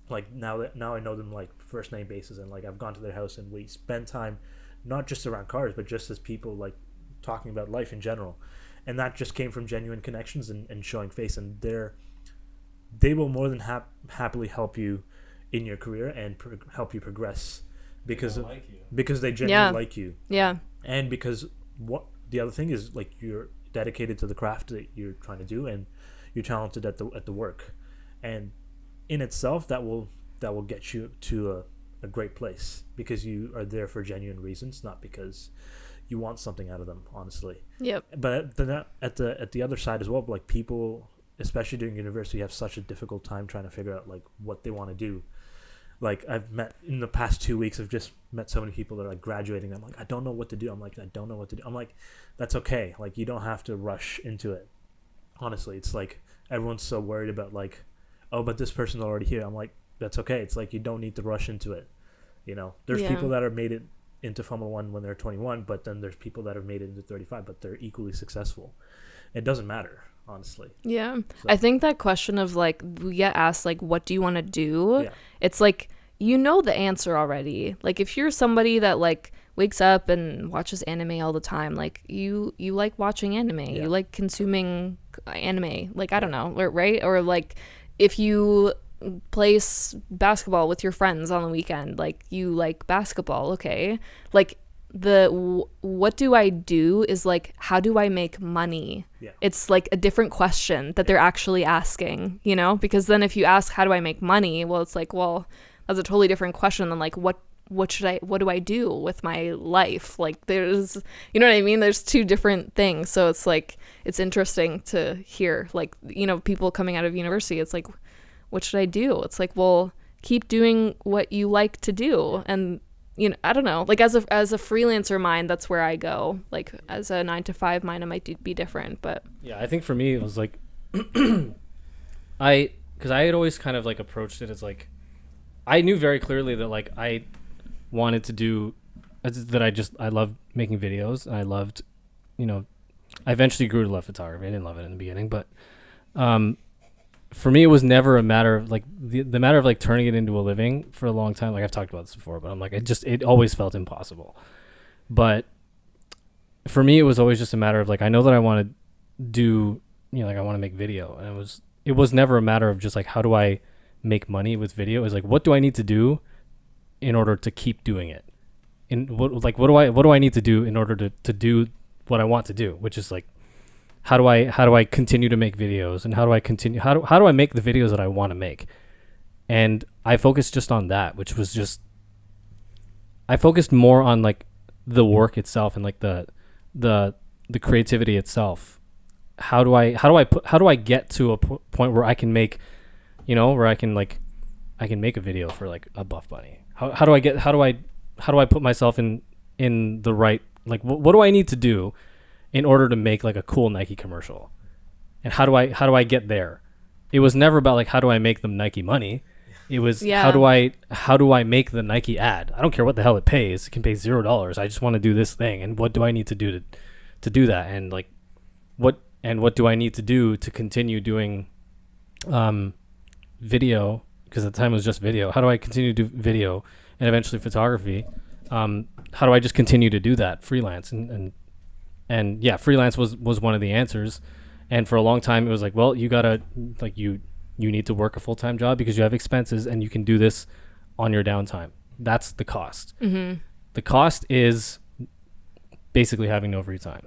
like now I know them like first name basis, and like I've gone to their house and we spend time not just around cars but just as people, like talking about life in general. And that just came from genuine connections and showing face, and they will more than happily help you in your career and help you progress because they genuinely like you. Yeah. And because what the other thing is, like, you're dedicated to the craft that you're trying to do, and you're talented at the work, and in itself that will get you to a great place, because you are there for genuine reasons, not because you want something out of them, honestly. Yep. But at the other side as well, like, people, especially during university, have such a difficult time trying to figure out like what they want to do. Like, I've met in the past 2 weeks, I've just met so many people that are like graduating. I'm like, I don't know what to do. I'm like, I don't know what to do. I'm like, that's okay. Like, you don't have to rush into it. Honestly, it's like everyone's so worried about like, oh, but this person's already here. I'm like, that's okay. It's like, you don't need to rush into it. You know, there's people that are made it into Formula One when they're 21, but then there's people that have made it into 35, but they're equally successful. It doesn't matter, honestly. Yeah. So. I think that question of like, we get asked like, what do you want to do? Yeah. It's like, you know the answer already. Like, if you're somebody that like wakes up and watches anime all the time, like you like watching anime, you like consuming anime, like I don't know, right? Or like if you play basketball with your friends on the weekend, like you like basketball, okay? Like what do I do is like, how do I make money? It's like a different question that they're actually asking, you know? Because then if you ask how do I make money, well, it's like, well, that's a totally different question than like what do I do with my life? Like there's, you know what I mean? There's two different things. So it's like, it's interesting to hear, like, you know, people coming out of university, it's like, what should I do? It's like, well, keep doing what you like to do. And, you know, I don't know, like as a freelancer mind, that's where I go. Like as a 9-to-5 mind, it might be different, but yeah, I think for me, it was like, because I had always kind of like approached it as like, I knew very clearly that like I wanted to do that. I loved making videos, and I loved, you know, I eventually grew to love photography. I didn't love it in the beginning, but for me, it was never a matter of like the matter of like turning it into a living for a long time. Like I've talked about this before, but I'm like, it always felt impossible. But for me, it was always just a matter of like, I know that I want to do, you know, like I want to make video, and it was never a matter of just like, how do I make money with video? It's like, what do I need to do in order to keep doing it? And what do I need to do in order to do what I want to do, which is like, how do I continue to make videos, and how do I make the videos that I want to make? And I focused just on that, which was just, I focused more on like the work itself and like the creativity itself. How do I get to a point where I can make, you know, where I can make a video for like a Buff Bunny? How do I put myself in the right, like what do I need to do in order to make like a cool Nike commercial? And how do I get there? It was never about like, how do I make them Nike money? It was how do I make the Nike ad? I don't care what the hell it pays. It can pay $0. I just want to do this thing, and what do I need to do to do that? And like what do I need to do to continue doing video? Because at the time it was just video. How do I continue to do video and eventually photography? How do I just continue to do that freelance? And yeah, freelance was one of the answers. And for a long time it was like, well, you gotta like you need to work a full-time job because you have expenses, and you can do this on your downtime. That's the cost. Mm-hmm. The cost is basically having no free time.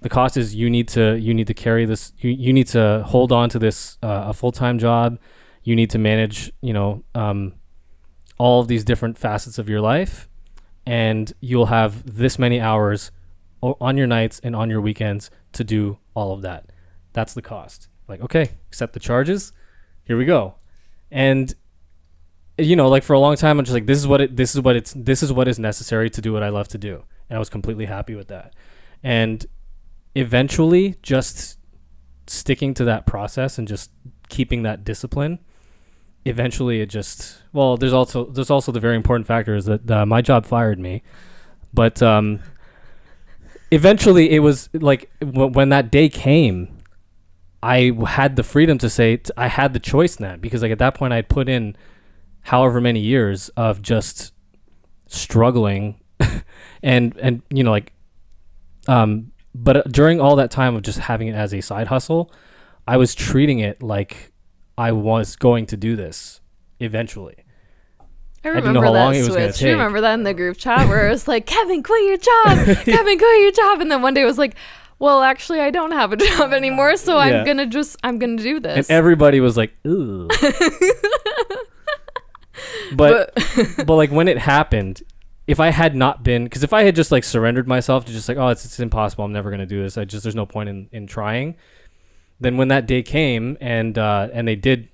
The cost is you need to carry this. You need to hold on to this a full-time job. You need to manage, you know, all of these different facets of your life, and you'll have this many hours on your nights and on your weekends to do all of that. That's the cost. Like, okay, accept the charges. Here we go. And you know, like for a long time, I'm just like, this is what is necessary to do what I love to do, and I was completely happy with that. And eventually, just sticking to that process and just keeping that discipline, eventually it just, well, there's also the very important factor is that my job fired me, but eventually it was like when that day came, I had the freedom to say I had the choice then, because like at that point I'd put in however many years of just struggling and you know, like but during all that time of just having it as a side hustle, I was treating it like I was going to do this eventually. I remember that switch. You remember that in the group chat where it was like, Kevin, quit your job. Kevin, quit your job. And then one day it was like, well, actually, I don't have a job anymore, so I'm gonna do this. And everybody was like, ooh. but like when it happened, if I had not been, because if I had just like surrendered myself to just like, oh, it's impossible, I'm never gonna do this, there's no point in trying. Then when that day came and they did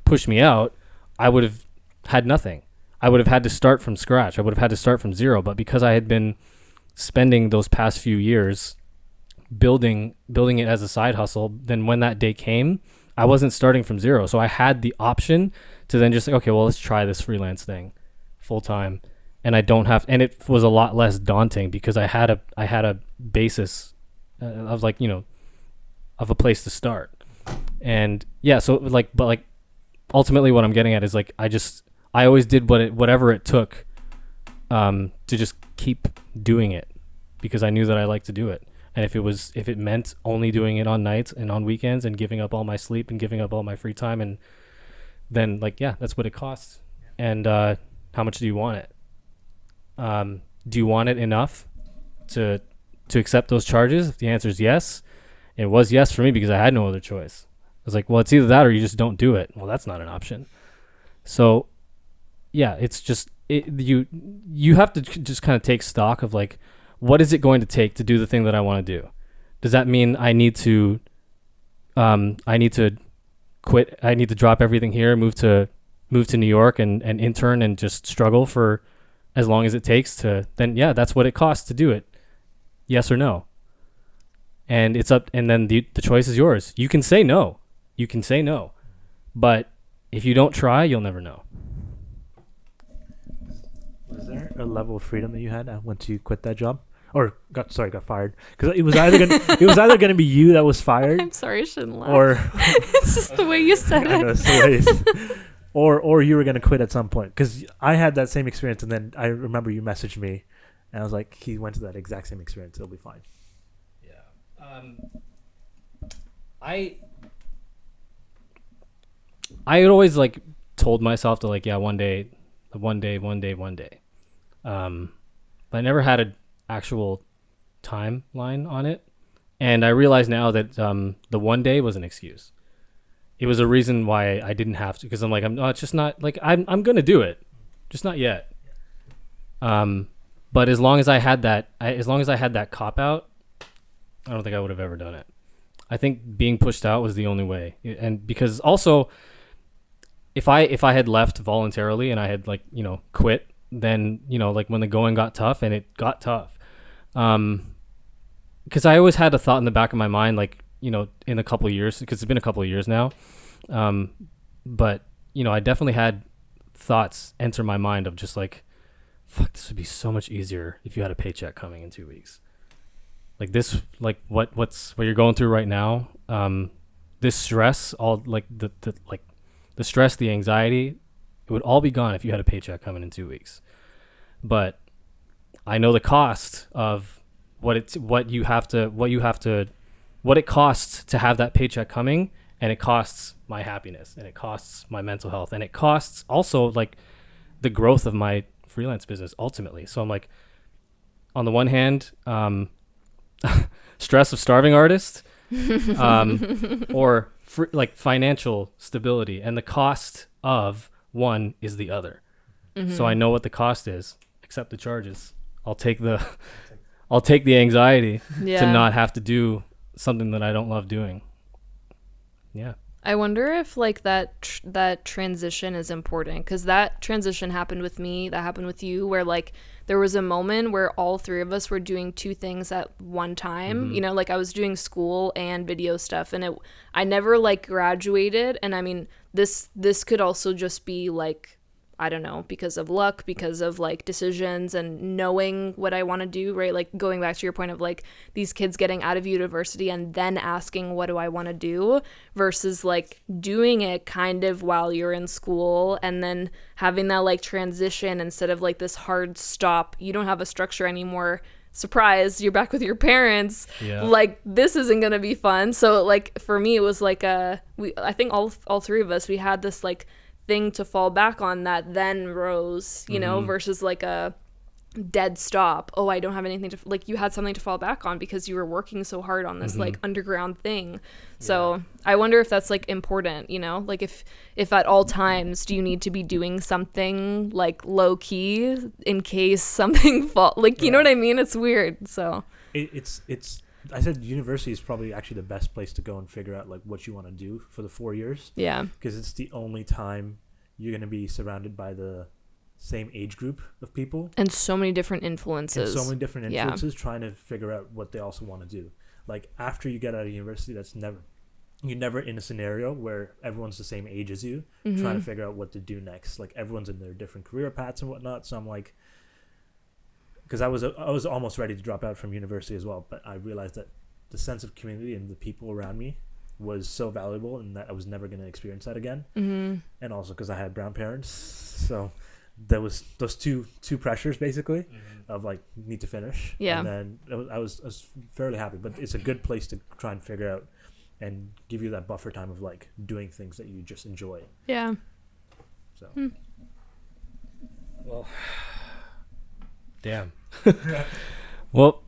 push me out, I would have had nothing. I would have had to start from scratch. I would have had to start from zero. But because I had been spending those past few years building it as a side hustle, then when that day came, I wasn't starting from zero. So I had the option to then just like, okay, well, let's try this freelance thing full time. And I don't have, and it was a lot less daunting because I had a basis of like, you know, of a place to start. And yeah, so like, but like ultimately what I'm getting at is like, I always did whatever it took to just keep doing it because I knew that I liked to do it. And if it meant only doing it on nights and on weekends and giving up all my sleep and giving up all my free time, and then like, yeah, that's what it costs. And how much do you want it? Do you want it enough to accept those charges? If the answer is yes, it was yes for me because I had no other choice. I was like, well, it's either that or you just don't do it. Well, that's not an option. So yeah, it's just you have to just kind of take stock of like, what is it going to take to do the thing that I want to do? Does that mean I need to quit? I need to drop everything here, move to New York and intern and just struggle for as long as it takes to, then yeah, that's what it costs to do it. Yes or no. And it's up, and then the choice is yours. You can say no. But if you don't try, you'll never know. Was there a level of freedom that you had once you quit that job? Or got fired? Because it was either gonna be you that was fired. I'm sorry, I shouldn't laugh. Or it's just the way you said it. I know, it's the way it's, or you were gonna quit at some point. Because I had that same experience, and then I remember you messaged me, and I was like, he went to that exact same experience. It'll be fine. Yeah. I had always like told myself to like, yeah, one day. But I never had an actual timeline on it. And I realize now that the one day was an excuse. It was a reason why I didn't have to, because I'm like, it's just not like I'm going to do it, just not yet. But as long as I had that cop out, I don't think I would have ever done it. I think being pushed out was the only way. And because also if I had left voluntarily and I had like, quit, then, like when the going got tough, and it got tough. Because I always had a thought in the back of my mind, like, in a couple of years, because it's been a couple of years now. But, I definitely had thoughts enter my mind of just like, fuck, this would be so much easier if you had a paycheck coming in 2 weeks. Like this, like what you're going through right now. This stress, all like the stress, the anxiety, it would all be gone if you had a paycheck coming in 2 weeks. But I know the cost of what it costs to have that paycheck coming, and it costs my happiness, and it costs my mental health, and it costs also like the growth of my freelance business ultimately. So I'm like, on the one hand, stress of starving artist, or like financial stability, and the cost of one is the other. Mm-hmm. So I know what the cost is. Accept the charges. I'll take the anxiety to not have to do something that I don't love doing. Yeah. I wonder if like that transition is important, because that transition happened with me, that happened with you, where like there was a moment where all three of us were doing two things at one time. Mm-hmm. Like I was doing school and video stuff, and I never like graduated. And I mean, this could also just be like, I don't know, because of luck, because of like decisions and knowing what I want to do, right? Like going back to your point of like these kids getting out of university and then asking, what do I want to do, versus like doing it kind of while you're in school and then having that like transition instead of like this hard stop. You don't have a structure anymore. Surprise, you're back with your parents. Yeah. Like this isn't going to be fun. So like for me, it was like I think all three of us, we had this like thing to fall back on that then rose, versus like a dead stop. Oh, I don't have anything to, like, you had something to fall back on because you were working so hard on this like underground thing. So I wonder if that's like important, like if at all times do you need to be doing something like low key in case something fall, like, you know what I mean? It's weird. So it's I said university is probably actually the best place to go and figure out like what you want to do for the 4 years. Yeah. Because it's the only time you're going to be surrounded by the same age group of people. And so many different influences. Trying to figure out what they also want to do. Like after you get out of university, you're never in a scenario where everyone's the same age as you, trying to figure out what to do next. Like everyone's in their different career paths and whatnot. So I'm like, because I was almost ready to drop out from university as well, but I realized that the sense of community and the people around me was so valuable, and that I was never going to experience that again. And also because I had brown parents, so there was those two pressures basically of like need to finish. Yeah. And then I was fairly happy, but it's a good place to try and figure out and give you that buffer time of like doing things that you just enjoy. Yeah. So. Well, damn. Well,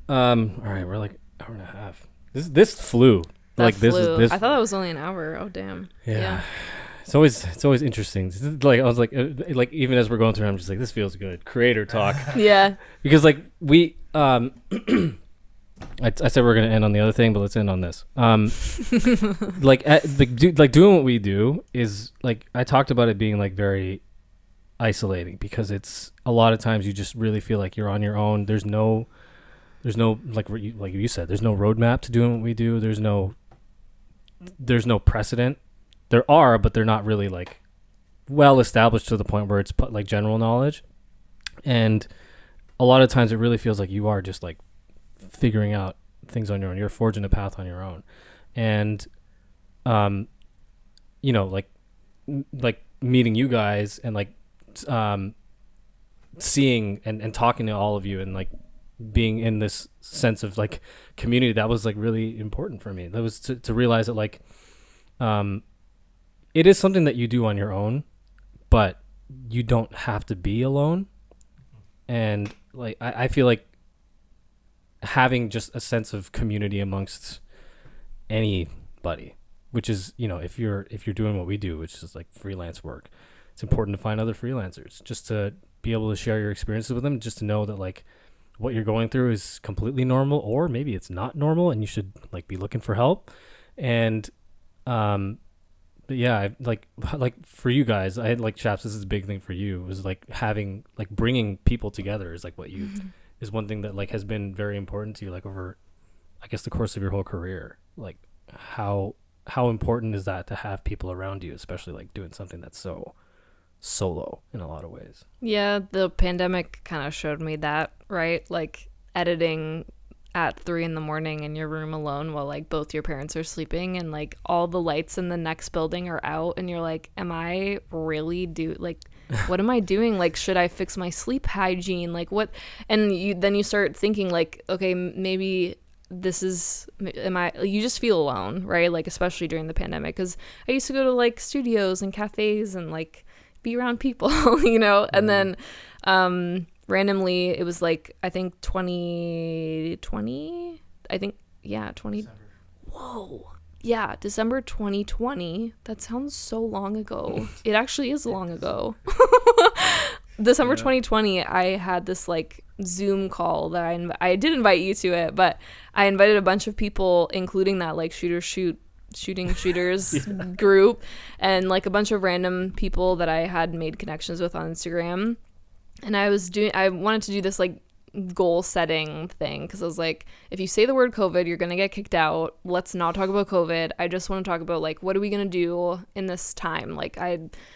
all right, we're like an hour and a half. This flew. That This flew. is this. I thought that was only an hour. Oh damn. Yeah. It's always interesting. This is like I was like even as we're going through, I'm just like, this feels good. Creator talk. Yeah. Because like we I said we're gonna end on the other thing, but let's end on this. Doing what we do is like, I talked about it being like very isolating, because it's a lot of times you just really feel like you're on your own. There's no like you said, there's no roadmap to doing what we do. There's no precedent. There are, but they're not really like well established to the point where it's like general knowledge. And a lot of times it really feels like you are just like figuring out things on your own. You're forging a path on your own. And like meeting you guys and like seeing and talking to all of you and like being in this sense of like community, that was like really important for me. That was to realize that like it is something that you do on your own, but you don't have to be alone. And like I feel like having just a sense of community amongst anybody, which is, if you're doing what we do, which is like freelance work, it's important to find other freelancers, just to be able to share your experiences with them, just to know that like what you're going through is completely normal, or maybe it's not normal and you should like be looking for help. And but yeah, like for you guys, I had like, Chaps, this is a big thing for you, was like having like bringing people together is like what you is one thing that like has been very important to you, like over, I guess, the course of your whole career. Like how important is that to have people around you, especially like doing something that's so solo in a lot of ways? Yeah, the pandemic kind of showed me that, right? Like editing at 3 a.m. in your room alone while like both your parents are sleeping, and like all the lights in the next building are out, and you're like, am I really what am I doing? Like, should I fix my sleep hygiene? Like what? And you start thinking like, okay, maybe you just feel alone, right? Like, especially during the pandemic, because I used to go to like studios and cafes and like be around people, and then randomly it was like, I think 2020, 20 December. Whoa. Yeah, December 2020. That sounds so long ago. It actually is long ago. December 2020, I had this like Zoom call that I did invite you to it, but I invited a bunch of people, including that like shooting shooters group, and like a bunch of random people that I had made connections with on Instagram. And I wanted to do this like goal setting thing, because I was like, if you say the word COVID, you're gonna get kicked out. Let's not talk about COVID. I just want to talk about like, what are we gonna do in this time? Like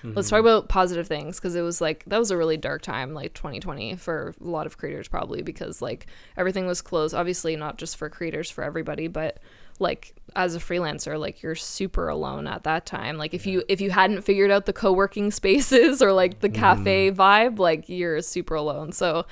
let's talk about positive things, because it was like, that was a really dark time, like 2020 for a lot of creators, probably because like everything was closed, obviously not just for creators, for everybody, but like as a freelancer, like you're super alone at that time. Like if you hadn't figured out the co-working spaces or like the cafe vibe, like you're super alone. So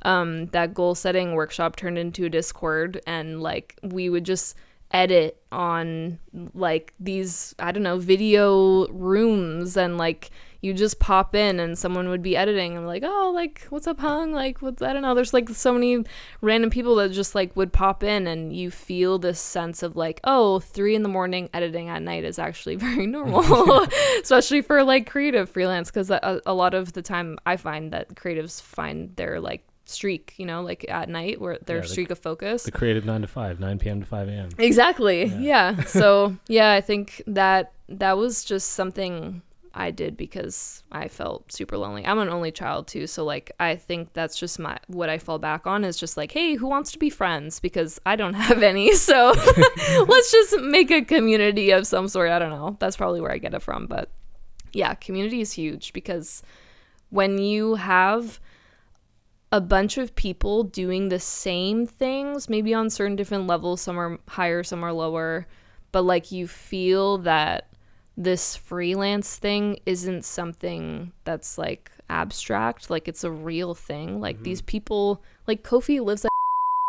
that goal setting workshop turned into a Discord, and like we would just edit on like these, I don't know, video rooms, and like you just pop in and someone would be editing and like, oh, like, what's up, Hung? Like, I don't know, there's like so many random people that just like would pop in, and you feel this sense of like, oh, 3 a.m. editing at night is actually very normal, especially for like creative freelance, because a lot of the time I find that creatives find their like streak, like at night, where their streak of focus, the creative 9 to 5, 9 p.m. to 5 a.m. Exactly. Yeah. So yeah, I think that was just something I did because I felt super lonely. I'm an only child too, so like I think that's just what I fall back on, is just like, hey, who wants to be friends? Because I don't have any, so let's just make a community of some sort. I don't know. That's probably where I get it from. But yeah, community is huge, because when you have a bunch of people doing the same things, maybe on certain different levels, some are higher, some are lower, but like you feel that this freelance thing isn't something that's like abstract, like it's a real thing. Like these people, like Kofi lives at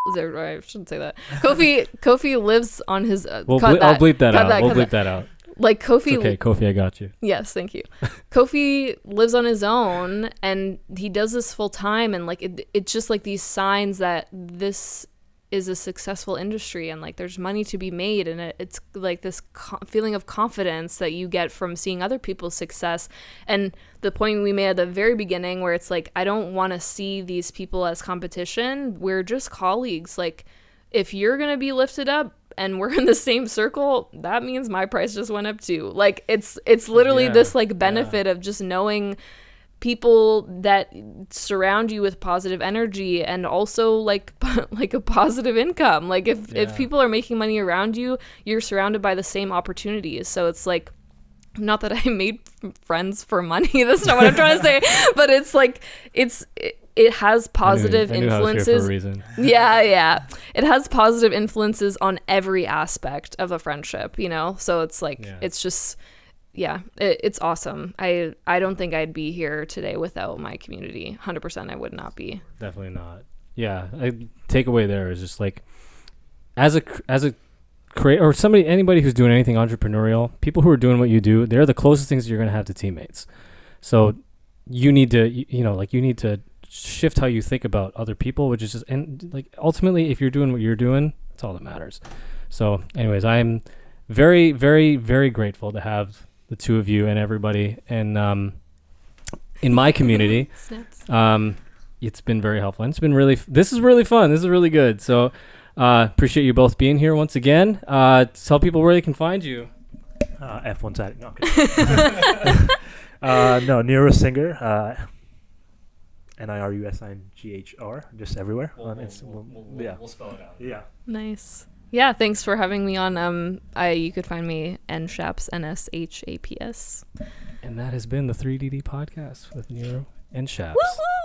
I shouldn't say that. Kofi lives on his I'll bleep that out. We'll bleep that out. Like Kofi. It's okay, Kofi, I got you. Yes, thank you. Kofi lives on his own and he does this full time, and like it's just like these signs that this is a successful industry and like there's money to be made, and it's like this feeling of confidence that you get from seeing other people's success. And the point we made at the very beginning where it's like, I don't want to see these people as competition. We're just colleagues. Like if you're going to be lifted up and we're in the same circle, that means my price just went up too. Like it's literally this like benefit of just knowing people that surround you with positive energy, and also like a positive income. Like if people are making money around you, you're surrounded by the same opportunities. So it's like, not that I made friends for money, that's not what I'm trying to say, but it's like it has positive influences. I knew I was here for a reason. Yeah. It has positive influences on every aspect of a friendship, you know? So it's like, it's just, it's awesome. I don't think I'd be here today without my community. 100% I would not be. Definitely not. Yeah. Takeaway there is just like, as a creator or anybody who's doing anything entrepreneurial, people who are doing what you do, they're the closest things you're going to have to teammates. So you need to, you need to shift how you think about other people, which is just, and like ultimately if you're doing what you're doing, that's all that matters. So anyways, I'm very, very, very grateful to have the two of you and everybody and in my community. It's been very helpful, and this is really fun. This is really good. So appreciate you both being here once again. Tell people where they can find you. F1's at it. No, okay. No, Niru Singer. NIRUSINGHR, just everywhere. We'll spell it out. Yeah. Nice. Yeah, thanks for having me on. You could find me NShaps, NSHAPS. And that has been the 3DD podcast with Niru and Shaps.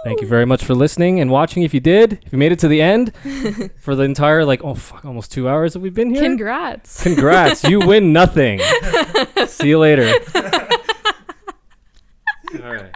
Thank you very much for listening and watching. If you made it to the end for the entire almost 2 hours that we've been here. Congrats. You win nothing. See you later. All right.